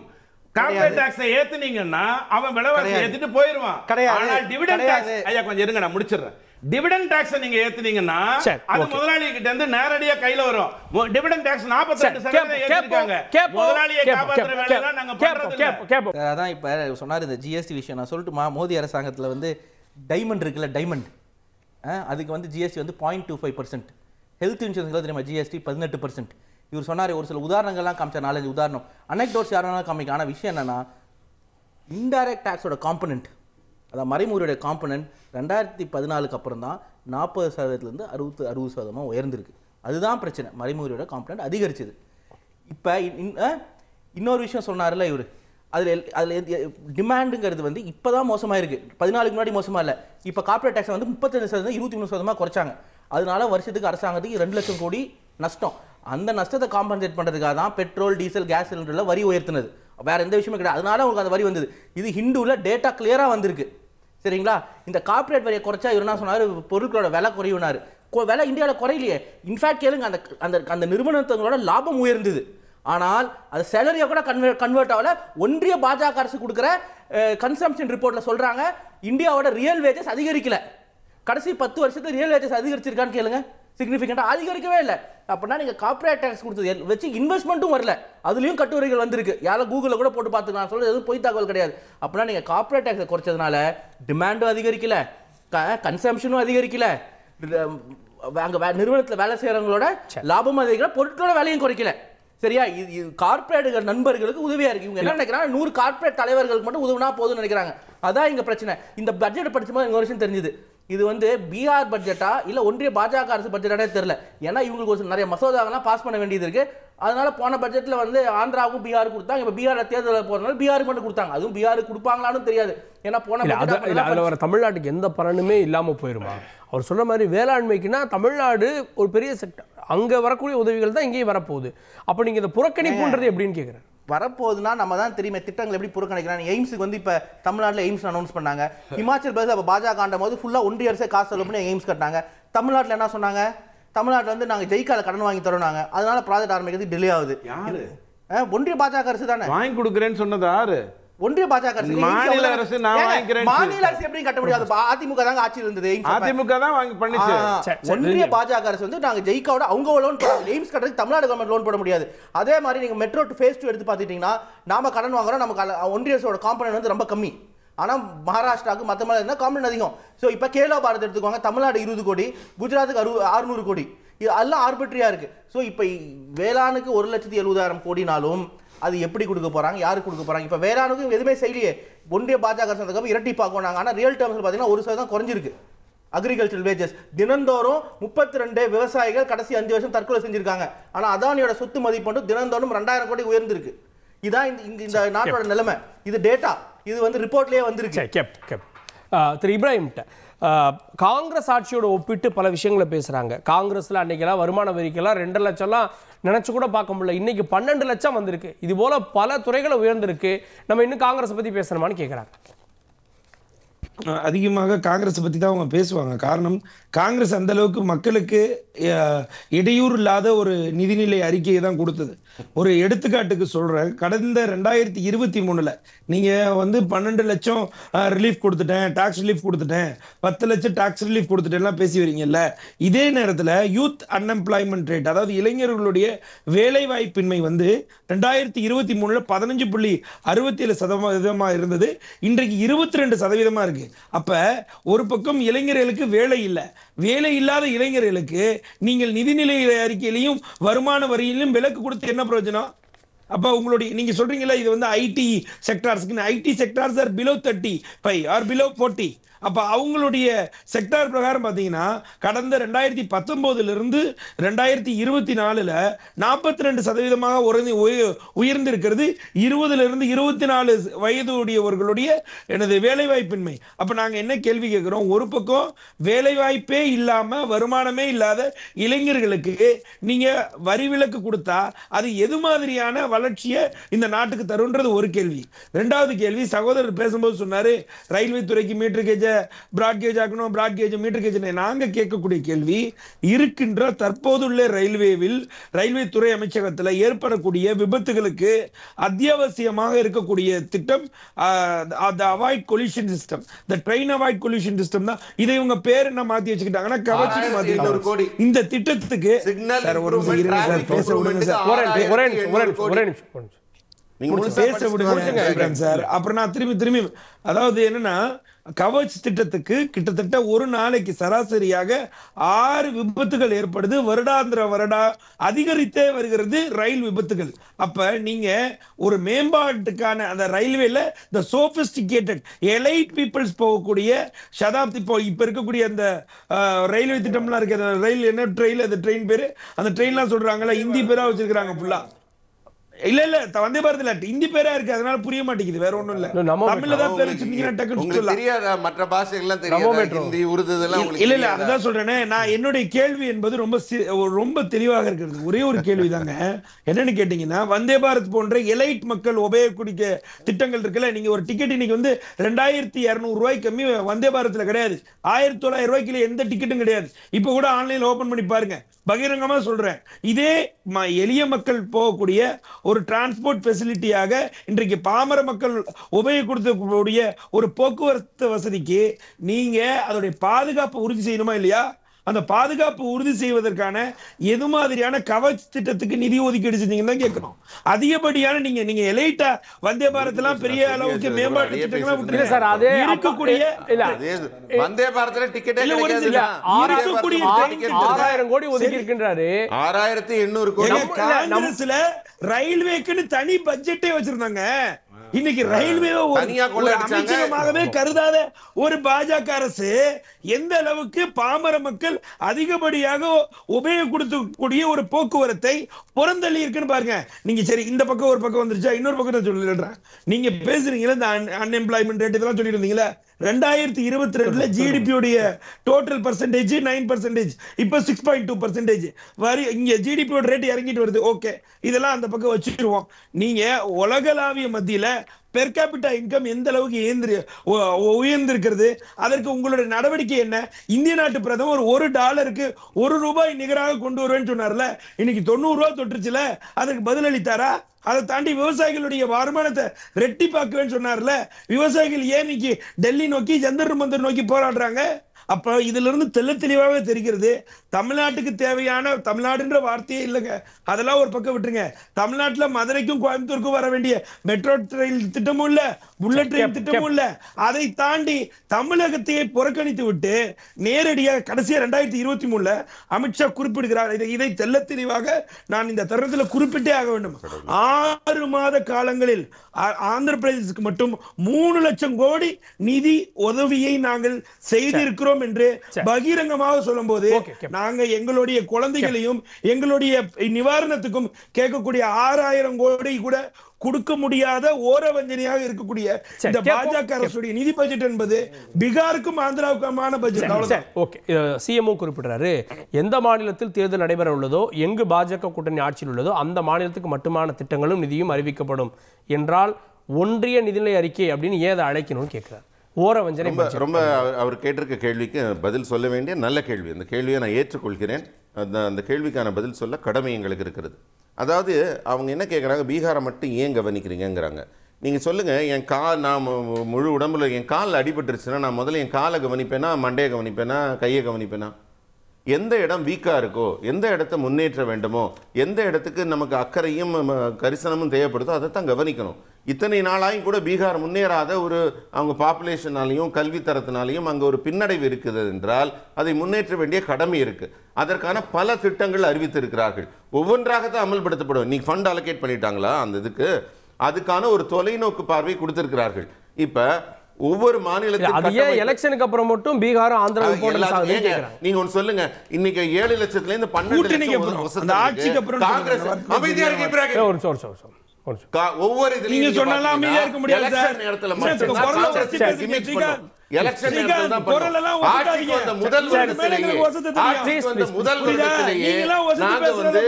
கார்ப்பரேட் டாக்ஸை ஏத்துனீங்கன்னா அவன் விலைவாசியை ஏத்திட்டு போயிடுவான். ஆனா டிவிடெண்ட் டாக்ஸ், ஐயா கொஞ்சம் இருங்க நான் முடிச்சிடுறேன். டிவிடெண்ட் டாக்ஸ் நீங்க ஏத்துனீங்கன்னா அது முதலாளி கிட்ட இருந்து நேரடியா கையில வரும். Dividend tax 48% ஏத்திருக்காங்க. முதலாளியை காப்பாத்துற வேலைய தான் நாங்க பண்றது. அதான் இப்ப சொன்னாரு இந்த ஜிஎஸ்டி விஷயம். நான் சொல்லட்டுமா, மோடி அரசாங்கத்துல வந்து டைமண்ட் இருக்குல்ல, டைமண்ட், அதுக்கு வந்து ஜிஎஸ்டி வந்து 0.25%. ஹெல்த் இன்சூரன்ஸ்ல தெரியுமா ஜிஎஸ்டி 18%. இவர் சொன்னாரு, ஒரு சில உதாரணங்கள்லாம் காமிச்சா, 4-5 உதாரணம் அனெக்டோட்ஸ் யாரும் காமிக்க. ஆனா விஷயம் என்னன்னா, இன்டைரக்ட் டாக்ஸோட காம்பனன்ட், அதாவது மறைமுறையோட காம்பனன்ட் 2014க்கு அப்புறம் தான் 40%லேருந்து 60% உயர்ந்திருக்கு. அதுதான் பிரச்சனை. மறைமுறையோட காம்பனன்ட் அதிகரிச்சது. இப்போ இன்னொரு விஷயம் சொன்னார்ல இவர், அதில் டிமாண்டுங்கிறது வந்து இப்போ தான் மோசமாக இருக்குது. 14 முன்னாடி மோசமாக இல்லை. இப்போ கார்பரேட் டேக்ஸை வந்து 35% 23% குறைச்சாங்க. அதனால வருஷத்துக்கு அரசாங்கத்துக்கு 2 லட்சம் கோடி நஷ்டம். அந்த நஷ்டத்தை காம்பன்சேட் பண்ணுறதுக்காக தான் பெட்ரோல், டீசல், கேஸ் சிலிண்டரில் வரி உயர்த்தினது. வேறு எந்த விஷயமே கிடையாது. அதனால உங்களுக்கு அந்த வரி வந்தது. இது ஹிந்துவில் டேட்டா கிளியராக வந்திருக்கு. சரிங்களா? இந்த கார்பரேட் வரியை குறைச்சா இவர் என்ன சொன்னார், பொருட்களோட விலை குறையுனார். விலை இந்தியாவில் குறையிலையே. இன்ஃபேக்ட் கேளுங்க, அந்த நிறுவனங்களோட லாபம் உயர்ந்தது. ஆனால் அது சேலரியா கூட கன்வெர்ட் ஆகல. ஒன்றிய பாஜக அரசு கொடுக்குற கன்சம்ஷன் ரிப்போர்ட்ல சொல்றாங்க இந்தியாவோட ரியல் வேஜஸ் அதிகரிக்கல. கடைசி 10 வருஷத்துல ரியல் வேஜஸ் அதிகரிச்சிருக்கான்னு கேளுங்க. சிக்னிஃபிகண்டா அதிகரிக்கவே இல்லை. அப்படின்னா நீங்க கார்பரேட் டாக்ஸ் கொடுத்தது வச்சு இன்வெஸ்ட்மெண்ட்டும் வரல. அதுலயும் கட்டுரைகள் வந்திருக்கு. யாரும் கூகுளில் கூட போட்டு பார்த்துக்கலாம். சொல்றது எதுவும் பொய் தகவல் கிடையாது. அப்படின்னா நீங்க கார்பரேட் டாக்ஸை குறைச்சதுனால டிமாண்டும் அதிகரிக்கல, கன்சம்ஷனும் அதிகரிக்கல, அங்க நிறுவனத்தில் வேலை செய்யறவங்களோட லாபமும் அதிகரிக்கல, பொருட்களோட விலையும் குறைக்கல. சரியா? இது கார்பரேட் நண்பர்களுக்கு உதவியா இருக்கு. இவங்க என்ன நினைக்கிறாங்க, 100 கார்பரேட் தலைவர்களுக்கு மட்டும் உதவுனா போதும்னு நினைக்கிறாங்க. அதான் இங்க பிரச்சனை. இந்த பட்ஜெட் படிச்சும்போது இந்த விஷயம் தெரிஞ்சது. இது வந்து பீகார் பட்ஜெட்டா இல்ல ஒன்றிய பாஜக அரசு பட்ஜெட்டானே தெரியல. ஏன்னா இவங்களுக்கு ஒரு நிறைய மசோதாவெல்லாம் பாஸ் பண்ண வேண்டியது இருக்கு. அதனால போன பட்ஜெட்ல வந்து ஆந்திராவுக்கும் பீகாருக்கு கொடுத்தாங்க. இப்ப பீகார் தேர்தலில் போறதுனால பீகாருக்கு மட்டும் கொடுத்தாங்க. அதுவும் பீகாருக்கு கொடுப்பாங்களான்னு தெரியாது. ஏன்னா போன தமிழ்நாட்டுக்கு எந்த பலனுமே இல்லாம போயிருமா? அவர் சொன்ன மாதிரி வேளாண்மைக்குன்னா தமிழ்நாடு ஒரு பெரிய செக்டர். அங்க வரக்கூடிய உதவிகள் தான் இங்கேயும் வரப்போகுது. அப்ப நீங்க இந்த புறக்கணிப்புன்றது எப்படின்னு கேட்குறேன். வரப்போகுதுன்னா நம்ம தான் தெரியுமே திட்டங்கள் எப்படி புறக்கணிக்கிறாங்க. எய்ம்ஸுக்கு வந்து இப்போ தமிழ்நாட்டில் எய்ம்ஸ் அனௌன்ஸ் பண்ணாங்க. ஹிமாச்சல் பிரதேச அப்போ பாஜக ஆண்டும் போது ஃபுல்லாக ஒன்றிய அரசே காசு செலவு பண்ணி எய்ம்ஸ் கட்டினாங்க. தமிழ்நாட்டில் என்ன சொன்னாங்க, தமிழ்நாட்டில் வந்து நாங்கள் ஜெயிக்கால கடன் வாங்கி தரோனாங்க. அதனால ப்ராஜெக்ட் ஆரம்பிக்கிறது டிலே ஆகுது. ஒன்றிய பாஜக அரசு தானே வாங்கி கொடுக்குறேன்னு சொன்னது. யாரு? ஒன்றிய பாஜக அரசு. மாநில அரசு நான் வாங்கிக்கிறேன். மாநில அரசு எப்படி கட்ட முடியாது? அதிமுக தான் ஆட்சியில் இருந்தது. அதிமுக தான் வாங்கி பண்ணிச்சு. ஒன்றிய பாஜக அரசு வந்து நாங்க ஜெயிக்காவோட அவங்க லோன் போடுறாங்க. எய்ம்ஸ் கட்டுறதுக்கு தமிழ்நாடு கவர்மெண்ட் லோன் போட முடியாது. அதே மாதிரி நீங்க மெட்ரோ டு ஃபேஸ் 2 எடுத்து பார்த்துட்டீங்கன்னா நாம கடன் வாங்குறோம். நமக்கு ஒன்றிய அரசோட காம்பனன்ட் வந்து ரொம்ப கம்மி. ஆனால் மகாராஷ்டிராவுக்கு மற்ற மாதிரி இருந்தால் காம்பனன்ட் அதிகம். ஸோ இப்போ கேலோ பாரத் எடுத்துக்கோங்க. தமிழ்நாடு 20 கோடி, குஜராத்துக்கு 600 கோடி. இது எல்லாம் ஆர்பிட்ரியா இருக்கு. ஸோ இப்போ வேளாணுக்கு 1,70,000 கோடினாலும் அது எப்படி கொடுக்க போறாங்க, யாருக்கு கொடுக்க போறாங்க? இப்போ வேளாணுக்கு எதுவுமே செய்யலையே. ஒன்றிய பாஜக அரசு இரட்டிப்பாக்குவாங்க. ஆனால் ரியல் டேர்ம்ஸ் பார்த்தீங்கன்னா 1% குறைஞ்சிருக்கு. அக்ரிகல்ச்சர் வேஜஸ் தினந்தோறும் 32 விவசாயிகள் கடைசி 5 வருஷம் தற்கொலை செஞ்சிருக்காங்க. ஆனால் அதானியோட சொத்து மதிப்பு தினந்தோறும் 2000 கோடி உயர்ந்திருக்கு. இதான் இந்த நாட்டோட நிலைமை. இது டேட்டா, இது வந்து ரிப்போர்ட்லயே வந்திருக்கு. திரு இப்ராஹிம், காங்கிரஸ் ஆட்சியோட ஒப்பிட்டு பல விஷயங்களை பேசுறாங்க. காங்கிரஸ்ல அன்னைக்கெல்லாம் வருமான வரிக்கெல்லாம் 2 லட்சம்லாம் நினைச்சு கூட பார்க்க முடியல. இன்னைக்கு 12 லட்சம் வந்திருக்கு. இது போல பல துறைகளை உயர்ந்திருக்கு. நம்ம இன்னும் காங்கிரஸ் பத்தி பேசணுமான்னு கேட்கிறாங்க. அதிகமாக காங்கிரஸ் பத்தி தான் அவங்க பேசுவாங்க. காரணம், காங்கிரஸ் அந்த அளவுக்கு மக்களுக்கு இடையூறு இல்லாத ஒரு நிதிநிலை அறிக்கையை தான் கொடுத்தது. ஒரு எடுத்துக்காட்டுக்கு சொல்றேன். கடந்த 2023 நீங்க வந்து 12 லட்சம் ரிலீஃப் கொடுத்துட்டேன், டாக்ஸ் ரிலீஃப் கொடுத்துட்டேன், 10 லட்சம் டாக்ஸ் ரிலீஃப் கொடுத்துட்டேன் பேசி வரீங்கல்ல. இதே நேரத்தில் யூத் அன்எம்ப்ளாய்மெண்ட் ரேட், அதாவது இளைஞர்களுடைய வேலை வாய்ப்பின்மை வந்து 2023 15.67% இருந்தது. இன்றைக்கு 22% இருக்கு. அப்ப ஒரு பக்கம் இளைஞர்களுக்கு வேலை இல்லை. வேலை இல்லாத இளைஞர்களுக்கு நீங்கள் நிதிநிலை அறிக்கையிலையும் வருமான வரியிலும் விலக்கு கொடுத்து என்ன பிரயோஜனம்? அப்ப உங்களுடைய நீங்க சொல்றீங்களா இது வந்து ஐடி செக்டார்ஸ்க்கு, IT sectors are below 35 are below 40. அப்ப அவங்களுடைய செக்டார் பிரகாரம் பாத்தீங்கன்னா கடந்த 2019 இருந்து 2024 42% உயர்ந்திருக்கிறது. 20 இருந்து 24 வயது உடையவர்களுடைய எனது வேலை வாய்ப்பின்மை. அப்ப நாங்க என்ன கேள்வி கேட்கிறோம்? ஒரு பக்கம் வேலை வாய்ப்பே இல்லாம வருமானமே இல்லாத இளைஞர்களுக்கு நீங்க வரி விலக்கு கொடுத்தா அது எது மாதிரியான வளர்ச்சியை இந்த நாட்டுக்கு தருன்றது ஒரு கேள்வி. இரண்டாவது கேள்வி, சகோதரர் பேசும்போது சொன்னாரு ரயில்வே துறைக்கு மீட்டர் கேஜ் பிராட்கேஜ் ஆக்கணும், பிராட்கேஜ் மீட்டர் கேஜ். நாங்க கேட்கக்கூடிய கேள்வி, இருக்கின்ற தற்போதுள்ள ரயில்வேவில் ரயில்வே துறை அமைச்சகத்தில் ஏற்படக்கூடிய விபத்துகளுக்கு அத்தியாவசியமாக இருக்கக்கூடிய திட்டம் avoid collision system, the train avoid collision system தான். இதை இவங்க பேர் என்ன மாத்தி வச்சுக்கிட்டாங்கன்னா கவச்சி மாத்தி. இந்த திட்டத்துக்கு பேச விடுங்க சார். அப்புறம் நான் திரும்பி அதாவது என்னன்னா கவச் திட்டத்துக்கு கிட்டத்தட்ட ஒரு நாளைக்கு சராசரியாக 6 விபத்துகள் ஏற்படுது. வருடா அதிகரித்தே வருகிறது ரயில் விபத்துகள். அப்ப நீங்க ஒரு மேம்பாட்டுக்கான அந்த ரயில்வேல இந்த சோபிஸ்டிகேட்டட் எலைட் பீப்புள்ஸ் போகக்கூடிய சதாப்தி இப்ப இருக்கக்கூடிய அந்த ரயில்வே திட்டம்லாம் இருக்கு. ரயில் என்ன ட்ரெயின், அந்த ட்ரெயின் பேரு, அந்த ட்ரெயின்லாம் சொல்றாங்கல்ல, இந்தி பேரா வச்சிருக்காங்க ஃபுல்லா. இல்ல வந்தே பாரத் இல்ல ஹிந்தி பேரா இருக்கு, அதனால புரிய மாட்டேங்குது, வேற ஒண்ணும் இல்ல. தமிழ்ல தான் பேர் வச்சிருந்தீங்கன்னா டக்குன்னு உங்களுக்கு சொல்லலாம். தெரியாதா மற்ற பாஷைகள்லாம் தெரியாதா? ஹிந்தி உருது இதெல்லாம் உங்களுக்கு இல்ல தெரியாதா? அதுதான் சொல்றேனே, நான் என்னுடைய கேள்வி என்பது ரொம்ப தெளிவாக இருக்கிறது. ஒரே ஒரு கேள்வி தாங்க. என்னன்னு கேட்டீங்கன்னா, வந்தே பாரத் போன்ற எலைட் மக்கள் உபயோகிக்க திட்டங்கள் இருக்குல்ல, நீங்க ஒரு டிக்கெட் இன்னைக்கு வந்து 2200 ரூபாய் கம்மி வந்தே பாரத்ல கிடையாது. 1900 ரூபாய்க்கு எந்த டிக்கெட்டும் கிடையாது. இப்ப கூட ஆன்லைன்ல ஓபன் பண்ணி பாருங்க, பகிரங்கமா சொல்றேன். இதே எளிய மக்கள் போகக்கூடிய ஒரு டிரான்ஸ்போர்ட் ஃபெசிலிட்டியாக இன்றைக்கு பாமர மக்கள் உபயோகப்படுத்தக்கூடிய ஒரு போக்குவரத்து வசதிக்கு நீங்க அதோடைய பாதுகாப்பு உறுதி செய்யணுமா இல்லையா? அந்த பாதுகாப்பு உறுதி செய்வதற்கான எது மாதிரியான கவச் திட்டத்துக்கு நிதி ஒதுக்கீடு செஞ்சீங்கன்னு தான் கேட்கணும். அதிகப்படியான நீங்க எலைட்டா வந்தே பாரத் எல்லாம் பெரிய அளவுக்கு மேம்பாட்டு திட்டங்களா இல்ல சார், அதே இருக்கக்கூடிய வந்தே பாரத்ல டிக்கெட்டே இல்ல 6000 கோடி ஒதுக்கி இருக்கின்றாரு. 6800 கோடி. காங்கிரஸ்ல ரயில்வேக்குன்னு தனி பட்ஜெட்டே வச்சிருந்தாங்க. இன்னைக்கு ரயில்வே அமைச்சகமாகவே கருதாத ஒரு பாஜக அரசு எந்த அளவுக்கு பாமர மக்கள் அதிகப்படியாக உபயோகப்படுத்தக்கூடிய ஒரு போக்குவரத்தை புறந்தள்ளி இருக்குன்னு பாருங்க. நீங்க சரி இந்த பக்கம் ஒரு பக்கம் வந்துருச்சா, இன்னொரு பக்கம் சொல்லிடுறேன். நீங்க பேசுறீங்களா இந்த அன்எம்ப்ளாய்மெண்ட் ரேட் இதெல்லாம் சொல்லிட்டு இருந்தீங்களா? 2022 ஜிடிபி உடைய டோட்டல் பர்சன்டேஜ் 9%, இப்ப 6.2% வரி. இங்க ஜிடிபி ரேட் இறங்கிட்டு வருது. ஓகே, இதெல்லாம் அந்த பக்கம் வச்சுருவோம். நீங்க உலகளாவிய மத்தியில பெர் கேபிட்டா இன்கம் எந்த அளவுக்கு உயர்ந்திருக்கிறது, அதற்கு உங்களுடைய நடவடிக்கை என்ன? இந்திய நாட்டு பிரதமர் $1 ₹1 நிகராக கொண்டு வருவேன்னு சொன்னார்ல, இன்னைக்கு 90 ரூபாய் தொட்டுருச்சுல, அதற்கு பதிலளித்தாரா? அதை தாண்டி விவசாயிகளுடைய வருமானத்தை ரெட்டிப்பாக்குவேன்னு சொன்னார்ல, விவசாயிகள் ஏன் இன்னைக்கு டெல்லி நோக்கி ஜந்தர் மந்தர் நோக்கி போராடுறாங்க? அப்ப இதுல இருந்து தெளிவாக தெரிகிறது, தமிழ்நாட்டுக்கு தேவையான, தமிழ்நாடுன்ற வார்த்தையே இல்லைங்க, அதெல்லாம் ஒரு பக்கம் விட்டுருங்க. தமிழ்நாட்டுல மதுரைக்கும் கோயம்புத்தூருக்கும் வர வேண்டிய மெட்ரோ ரயில் திட்டமும் இல்ல, புல்லட் ரயில் திட்டமும் இல்ல. அதை தாண்டி தமிழகத்தையே புறக்கணித்து விட்டு நேரடியாக கடைசியா 2023 அமித்ஷா குறிப்பிடுகிறார். இதை தெளிவாக நான் இந்த தருணத்தில் குறிப்பிட்டே ஆக வேண்டும். 6 மாத காலங்களில் ஆந்திர பிரதேசத்துக்கு மட்டும் 3 லட்சம் கோடி நிதி உதவியை நாங்கள் செய்திருக்கிறோம் என்று பகிரங்கமாக சொல்லும் போது, நாங்க எங்களுடைய குழந்தைகளையும் எங்களுடைய நிவாரணத்துக்கும் கேட்கக்கூடிய 6000 கோடி கூட கொடுக்க முடியாத ஓரவஞ்சனையாக இருக்கக்கூடிய இந்த பாஜக அரசுடைய நிதி பட்ஜெட் என்பது பீகாருக்கும் ஆந்திராவுக்குமான பட்ஜெட். ஓகே, சிஎம்ஓ குறிப்பிடுறாரு, எந்த மாநிலத்தில் தேர்தல் நடைபெற உள்ளதோ, எங்கு பாஜக கூட்டணி ஆட்சியில் உள்ளதோ அந்த மாநிலத்துக்கு மட்டுமான திட்டங்களும் நிதியும் அறிவிக்கப்படும் என்றால் ஒன்றிய நிதிநிலை அறிக்கை அப்படின்னு ஏதை அழைக்கணும்னு கேட்கிறார். ஓரவஞ்சனை ரொம்ப அவர் கேட்டிருக்க கேள்விக்கு பதில் சொல்ல வேண்டிய நல்ல கேள்வி. அந்த கேள்வியை நான் ஏற்றுக்கொள்கிறேன். அந்த கேள்விக்கான பதில் சொல்ல கடமை எங்களுக்கு இருக்கிறது. அதாவது அவங்க என்ன கேட்குறாங்க, பீகாரை மட்டும் ஏன் கவனிக்கிறீங்கிறாங்க. நீங்கள் சொல்லுங்கள், நான் முழு உடம்புல என் காலில் அடிபட்டுருச்சுன்னா நான் முதல்ல என் காலை கவனிப்பேனா, மண்டையை கவனிப்பேனா, கையை கவனிப்பேனா? எந்த இடம் வீக்காக இருக்கோ, எந்த இடத்த முன்னேற்ற வேண்டுமோ, எந்த இடத்துக்கு நமக்கு அக்கறையும் கரிசனமும் தேவைப்படுதோ அதை தான் கவனிக்கணும். இத்தனை நாளாயும் கூட பீகார் முன்னேறாத ஒரு அவங்க பாப்புலேஷனாலையும் கல்வி தரத்தினாலையும் அங்கே ஒரு பின்னடைவு இருக்குது என்றால் அதை முன்னேற்ற வேண்டிய கடமை இருக்குது. அதற்கான பல திட்டங்கள் அறிவித்திருக்கிறார்கள். ஒவ்வொன்றாகத்தான் அமல்படுத்தப்படும். இன்னைக்கு ஃபண்ட் அலோகேட் பண்ணிட்டாங்களா அந்த இதுக்கு? அதுக்கான ஒரு தொலைநோக்கு பார்வை கொடுத்திருக்கிறார்கள். இப்போ ஒவ்வொரு மாநிலத்திலும் எலெக்ஷனுக்கு அப்புறம் மட்டும் பீகார் ஆந்திராவும் நீங்க ஒன்னு சொல்லுங்க, இன்னைக்கு 7 லட்சத்துல இருந்து 12 லட்சம் ஆட்சிக்கு அப்புறம் காங்கிரஸ் அமைதியா இருக்கு. ஒவ்வொரு நீங்க சொன்னாலும் அமைதியா இருக்க முடியாது. எலெக்ஷன் நேரத்துல மட்டும் எலெக்ஷன் நேரத்துல தான் போறோம். ஆட்சிக்கு வந்த முதல் வருடத்திலேயே நாங்க வந்து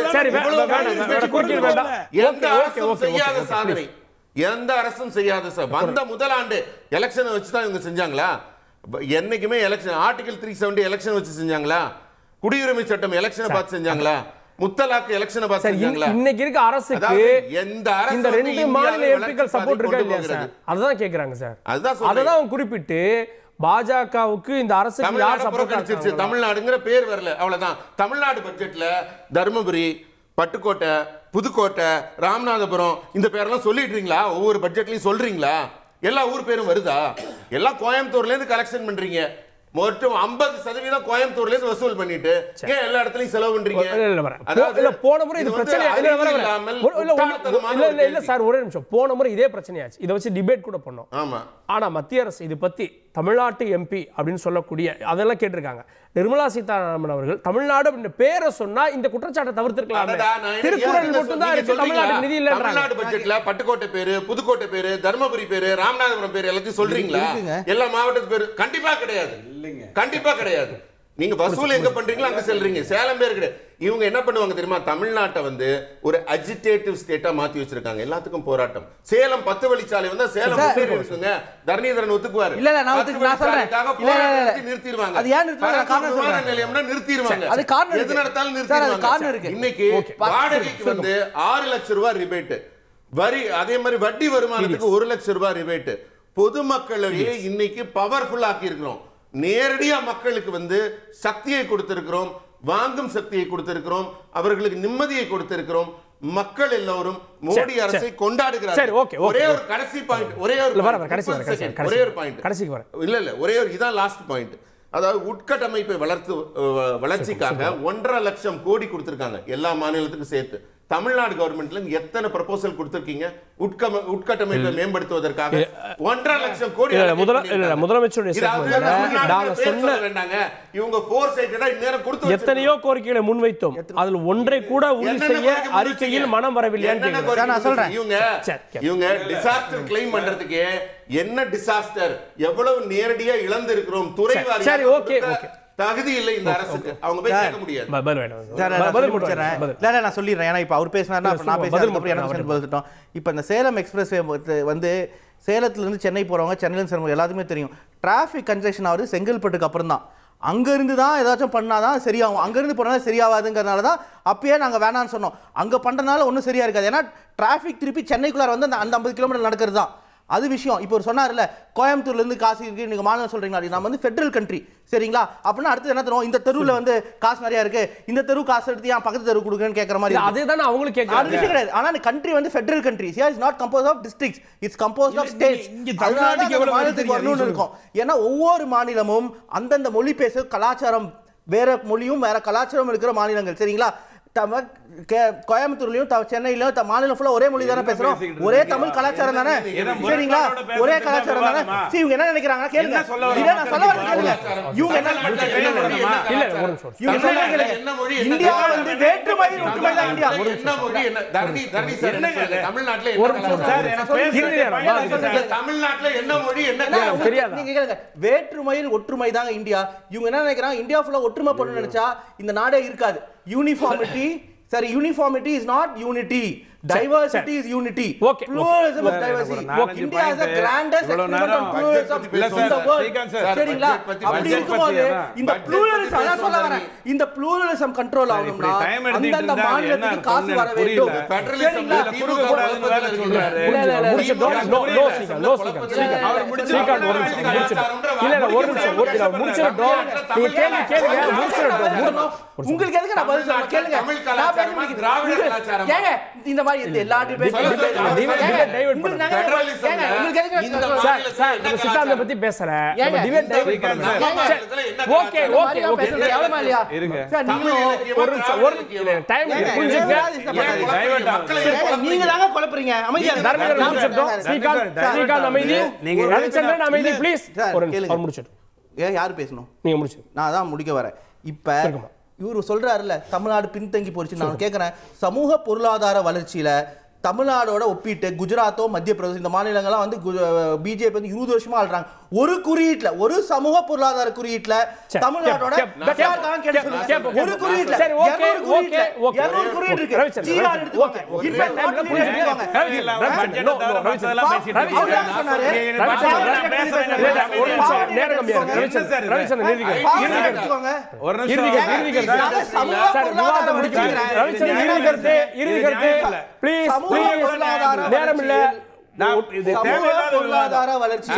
எந்த அரசும் செய்யாத சாதனை, எந்த அரசும் செய்யாத வந்த முதல் ஆண்டு எலெக்ஷனை வச்சு தான் இவங்க செஞ்சாங்களா? என்னைக்குமே எலெக்ஷன் ஆர்டிகல் 370 எலெக்ஷன் வச்சு செஞ்சாங்களா? குடியுரிமை சட்டம் எலெக்ஷனை பார்த்து செஞ்சாங்களா? முத்தலாக்கு எலெக்ஷனை பார்த்து செஞ்சாங்களா? இன்னைக்கு இருக்க அரசுக்கு எந்த அரசு இந்த 2 மாநில எம்பிக்கள் சப்போர்ட் இருக்கா இல்லையா சார்? அதுதான் கேக்குறாங்க சார். அதுதான் குறிப்பிட்டு பாஜகவுக்கு இந்த அரசுக்கு யார் சப்போர்ட் அளிச்சிருச்சு? தமிழ்நாடுங்கிற பேர் வரல, அவ்வளவுதான். தமிழ்நாடு பட்ஜெட்ல தர்மபுரி, பட்டுக்கோட்டை, புதுக்கோட்டை, ராமநாதபுரம் இந்த பேரெல்லாம் சொல்லிடுறீங்களா? ஒவ்வொரு பட்ஜெட்லயும் சொல்றீங்களா? எல்லா ஊர் பேரும் வருதா? எல்லாம் கோயம்புத்தூர்ல இருந்து கலெக்ஷன் பண்றீங்க. மொத்தம் 50% கோயம்புத்தூர்ல இருந்து வசூல் பண்ணிட்டு ஏன் எல்லா இடத்துலயும் செலவு பண்றீங்க? போன முறை இது பிரச்சனை இல்ல சார், ஒரே நிமிஷம். போன முறை இதே பிரச்சனையாச்சு. இதை வச்சு டிபேட் கூட பண்ணோம். ஆமா. ஆனா மத்திய அரசு இது பத்தி தமிழ்நாட்டு எம்பி அப்படின்னு சொல்லக்கூடிய அதெல்லாம் கேட்டிருக்காங்க. நிர்மலா சீதாராமன் அவர்கள் தமிழ்நாடு அப்படின்ற பேரை சொன்னா இந்த குற்றச்சாட்டை தவிர்த்திருக்கலாம். திருக்குறள் மட்டும்தான் இருக்கு, தமிழ்நாடு நிதி இல்ல. தமிழ்நாடு பட்ஜெட்ல பட்டுக்கோட்டை பேரு, புதுக்கோட்டை பேரு, தர்மபுரி பேரு, ராமநாதபுரம் பேரு எல்லாத்தையும் சொல்றீங்களா? எல்லா மாவட்டத்து பேரு கண்டிப்பா கிடையாது, கண்டிப்பா கிடையாது. நீங்க வசூல் எங்க பண்றீங்களோ அங்க செல்றீங்க. சேலம் பேர் கிடையாது. இவங்க என்ன பண்ணுவாங்க தெரியுமா? தமிழ்நாட்டை வந்து ஒரு அஜிடேட்டிவ் ஸ்டேட்டா மாத்தி வச்சிருக்காங்க. எல்லாத்துக்கும் போராட்டம். சேலம் 10 வழிச்சாலை வந்து சேலம் இருக்குங்க. தரணிதரன் ஒத்துக்குவாரு. இல்ல நான் சொல்றேன் நிறுத்திடுவாங்க. அது ஏன் நிறுத்துறாங்க? காரணம் சொல்றேன். நிலையம்னா நிறுத்திடுவாங்க. அது காரணம் எது நடத்தாலும் நிறுத்திடுவாங்க. காரணம் இருக்கு. இன்னைக்கு வாடகைக்கு வந்து 6 லட்சம் ரூபாய் ரிபேட், வரி அதே மாதிரி வட்டி வருமானத்துக்கு 1 லட்சம் ரூபாய் ரிபேட். பொதுமக்களே இன்னைக்கு பவர்ஃபுல் ஆக்கி இருக்கிறோம். நேரடியா மக்களுக்கு வந்து சக்தியை கொடுத்திருக்கிறோம், வாங்கும் சக்தியை கொடுத்திருக்கிறோம், அவர்களுக்கு நிம்மதியை கொடுத்திருக்கிறோம். மக்கள் எல்லோரும் மோடி அரசை கொண்டாடுகிறார்கள். ஒரே ஒரு கடைசி பாயிண்ட், ஒரே ஒரு பாயிண்ட், இல்ல ஒரே ஒரு இதான் லாஸ்ட் பாயிண்ட். அதாவது உட்கட்டமைப்பை வளர்ச்சிக்காக 1.5 லட்சம் கோடி கொடுத்திருக்காங்க எல்லா மாநிலத்துக்கும் சேர்த்து. தமிழ்நாடு கவர்மெண்ட்ல எத்தனை ப்ரொபோசல் கொடுத்திருக்கீங்க உட்கட்டமைப்பை மேம்படுத்துவதற்காக? 1.5 லட்சம் கோடி. முதலமைச்சருடைய இவங்க ஃபோர் சைடடா இந்நேரம் கொடுத்து எத்தனையோ கோரிக்கைகளை முன்வைத்தோம், அதில் ஒன்றை கூட உறுதி செய்ய அறிக்கையில் மனம் வரவில்லை. நான் சொல்றேன், இவங்க டிசாஸ்டர் கிளைம் பண்றதுக்கு என்ன டிசாஸ்டர், எவ்வளவு நேரடியா இழந்து இருக்கிறோம் துறை வாரியாக தகுதி இல்லை இந்த அரசுக்கு. அவங்க போய் கேட்க முடியாது. நான் சொல்லிடுறேன். ஏன்னா இப்ப அவர் பேசினாருன்னா நான் பேசுறேன். இப்ப இந்த சேலம் எக்ஸ்பிரஸ் வந்து சேலத்துல இருந்து சென்னை போறவங்க, சென்னையில இருந்து எல்லாத்துக்குமே தெரியும், டிராபிக் கன்ஜெக்ஷன் ஆகுது செங்கல்பட்டுக்கு அப்புறம் தான். அங்கிருந்து தான் ஏதாச்சும் பண்ணாதான் சரியாகும். அங்கிருந்து போனா சரியாகாதுங்கிறதுனால தான் அப்பயே நாங்க வேணான்னு சொன்னோம். அங்க பண்றதுனால ஒன்றும் சரியா இருக்காது. ஏன்னா டிராபிக் திருப்பி சென்னைக்குள்ளார வந்து அந்த 50 கிலோமீட்டர் நடக்கிறது தான் அது விஷயம். இப்போ ஒரு சொன்னார்ல, கோயம்புத்தூர்ல இருந்து காசு இருக்கு, நீங்க மாநிலம் சொல்றீங்களா? நம்ம வந்து ஃபெடரல் கண்ட்ரி, சரிங்களா? அப்படின்னா அடுத்து என்ன தருவோம்? இந்த தெருவில் வந்து காசு நிறைய இருக்கு, இந்த தெரு காசு எடுத்து ஏன் பக்கத்து தெரு கொடுக்குறேன்னு கேட்கற மாதிரி. அதுதான் அவங்களுக்கு கேட்கறது. அது விஷயம் கிடையாது. ஆனா கண்ட்ரி வந்து federal country. Is not composed of districts, it's composed of states. தமிழ்நாட்டுக்கு எவ்வளவு மாநிலத்துக்கு வரணும்னு இருக்கும். ஏன்னா ஒவ்வொரு மாநிலமும் அந்தந்த மொழி பேச கலாச்சாரம், வேற மொழியும் வேற கலாச்சாரம் இருக்கிற மாநிலங்கள், சரிங்களா? கோயம்புத்தூர்லயும் சென்னையிலும் மாநிலம் ஃபுல்லா ஒரே மொழி தானே பேசுறோம், ஒரே தமிழ் கலாச்சாரம் தானே, சரிங்களா? ஒரே கலாச்சாரம் தானே. இவங்க என்ன நினைக்கிறாங்க கேளுங்க. நான் சொல்ல வரேன் கேளுங்க. இவங்க என்ன இந்தியா வந்து வேற்றுமையில் ஒற்றுமை தான் இந்தியா. தமிழ்நாட்டுல என்ன மொழி என்ன நீங்க கேளுங்க. வேற்றுமையில் ஒற்றுமை தான் இந்தியா. இவங்க என்ன நினைக்கிறாங்க? இந்தியா ஃபுல்லா ஒற்றுமை பண்ணணும்னு நினைச்சா இந்த நாடே இருக்காது. Uniformity, sorry, uniformity is not unity. Diversity is unity. Okay. Pluralism is diversity. India has the grandest experiment on pluralism in the world. சரிங்களா? அப்படி இருக்கும்போது இந்த pluralism அதான் சொல்ல வரேன். இந்த pluralism கண்ட்ரோல் ஆகணும்னா அந்தந்த மாநிலத்துக்கு காசு வர வேண்டும். சரிங்களா? உங்களுக்கு எதுக்கு நான் பதில் சொல்றேன் கேளுங்க. திராவிட கலாச்சாரம் இந்த மாதிரி எல்லா சித்தாந்த பத்தி பேசுறேன். நீங்க தாங்க குழப்பறீங்க. ரவிச்சந்திரன் அமைதி ப்ளீஸ். யாரு பேசணும்? நீங்க முடிச்சு. நான் தான் முடிக்க வரேன். இப்ப இவரு சொல்றாருல்ல, தமிழ்நாடு பின்தங்கி போச்சு. நான் கேட்கிறேன், சமூக பொருளாதார வளர்ச்சியில தமிழ்நாடோட ஒப்பிட்டு குஜராத்தோ மத்திய பிரதேசம் இந்த மாநிலங்கள்லாம் வந்து பிஜேபி வந்து 20 வருஷமா ஆள்றாங்க. ஒரு குறியீட்டுல, ஒரு சமூக பொருளாதார குறியீட்டுல தமிழ்நாடோட ஒரு குறியீட்டுல 200 குறியீட்டு இருக்கு. சீனா எடுத்துக்கோங்க. பொருளாதார வளர்ச்சி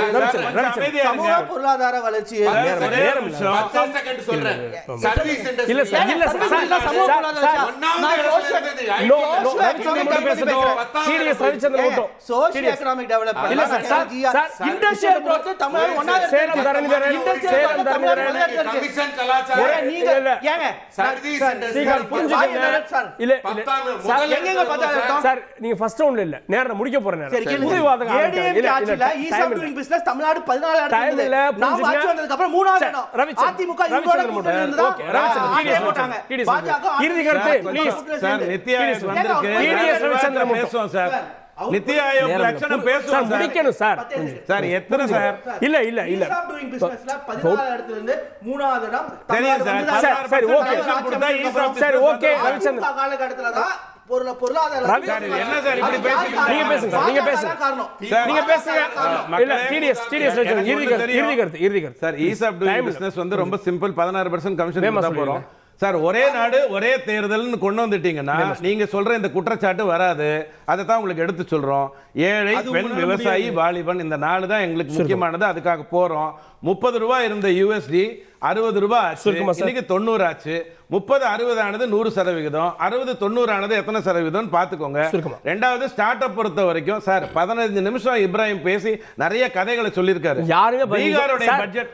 நீங்க ஃபர்ஸ்ட் ரவுண்ட்ல இல்ல, நேரா முடிக்க போற நேரம். புது விவாதம் ADMK ஆட்சியில ease of doing business Tamil Nadu 14 இடத்துல இருந்தது. நாம் ஆட்சி வந்ததுக்கு அப்புறம் 3வது இடம். அதிமுக இவரோட கூட்டணி இருந்ததா? இறுதி கருத்து ப்ளீஸ் சார். நித்தி ஆயோக் வந்திருக்கு, பேசுவோம் சார். நித்தி ஆயோக் லட்சணம் பேசுவோம் சார். முடிக்கணும் சார். சார் எத்தனை சார்? இல்ல ஈஸ் ஆஃப் டூயிங் பிசினஸ்ல 14 இடத்துல இருந்து 3வது இடம். தெரியும் சார். சரி ஓகே சரி ஓகே ரவிச்சந்திரன் காலகட்டத்துல தான் பொருளாதார என்ன சார் இப்படி பேசுறீங்க? நீங்க பேசுங்க நீங்க பேசுங்க இல்ல டிடிஎஸ் இறுதி கருத்து sir. Ease of doing business வந்து ரொம்ப சிம்பிள். 16% கமிஷன் கொடுத்தா போறோம் சார். ஒரே நாடு ஒரே தேர்தல்னு கொண்டு வந்துட்டீங்கன்னா நீங்க சொல்ற இந்த குற்றச்சாட்டு வராது. அதை தான் உங்களுக்கு எடுத்து சொல்றோம். ஏழை, பெண், விவசாயி, வாலிபன் இந்த நாலு தான் எங்களுக்கு முக்கியமானது. அதுக்காக போறோம். 30 ரூபாய் இருந்த USD 60 ரூபாய் ஆச்சு. இன்னைக்கு 90 ஆச்சு. 30 60 ஆனது 100%. 60 90 ஆனது எத்தனை சதவீதம் பாத்துக்கோங்க. ரெண்டாவது ஸ்டார்ட் அப் பொறுத்த வரைக்கும் சார் 15 நிமிஷம் இப்ராஹிம் பேசி நிறைய கதைகளை சொல்லியிருக்காரு. பீகாரோட பட்ஜெட்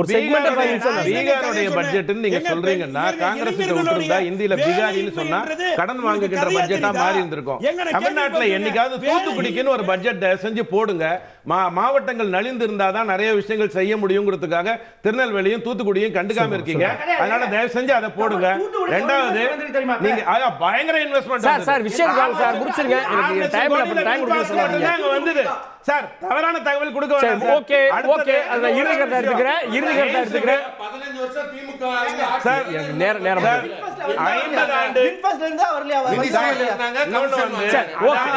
பீகாரோடைய பட்ஜெட் நீங்க சொல்றீங்கன்னா காங்கிரஸ் விட்டுருந்தா இந்தியில பீகாரின்னு சொன்னா கடன் வாங்குகின்ற பட்ஜெட்டா மாறி இருந்திருக்கும். தமிழ்நாட்டுல என்னைக்காவது தூத்துக்குடிக்குன்னு ஒரு பட்ஜெட் செஞ்சு போடுங்க. மாவட்டங்கள் நலிந்து இருந்தாதான் நிறைய விஷயங்கள் செய்ய முடியுங்கிறதுக்காக திருநெல்வேலியும் தூத்துக்குடியும் கண்டுக்காம இருக்கீங்க. அதனால தயவு செஞ்சு அதை போடுங்க. ரெண்டாவது நீங்க பயங்கர இன்வெஸ்ட்மெண்ட் சார் விஷயம் சார் முடிச்சிருங்க. எனக்கு டைம் வந்தது சார். தவறான தகவல் கொடுக்க வேண்டாம். ஓகே ஓகே அத இறுதி கருத்து எடுத்துக்கிறேன். 15 வருஷம் திமுக சார் எனக்கு நேரம் 50 ஆண்டு இன்ஃபஸ்ல இருந்தா வரலையா இருந்தாங்க. சரி ஓகே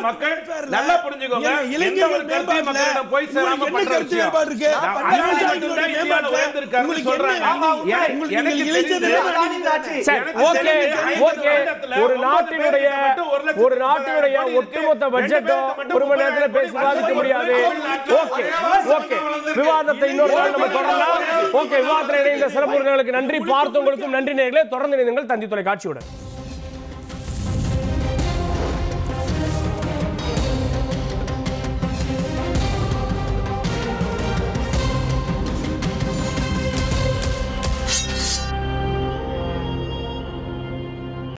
மக்கள் நல்லா புரிஞ்சுக்கோங்க. எந்த ஒரு கருத்தையும் மக்களிடம் போய் சேராம பண்ற விஷயம் ஒரு நாட்டினுடைய ஒட்டுமொத்த பட்ஜெட்டும் ஒரு மணி நேரத்தில் பேசி பாதிக்க முடியாது. ஓகே ஓகே விவாதத்தை இன்னொரு நாள் நம்ம தொடரலாம். ஓகே விவாதத்தில் இணைந்த சிறப்பு நன்றி. பார்த்தவங்களுக்கும் நன்றி நேயர்களே. தொடர்ந்து இணைந்தீர்கள் தந்தி தொலைக்காட்சியுடன்.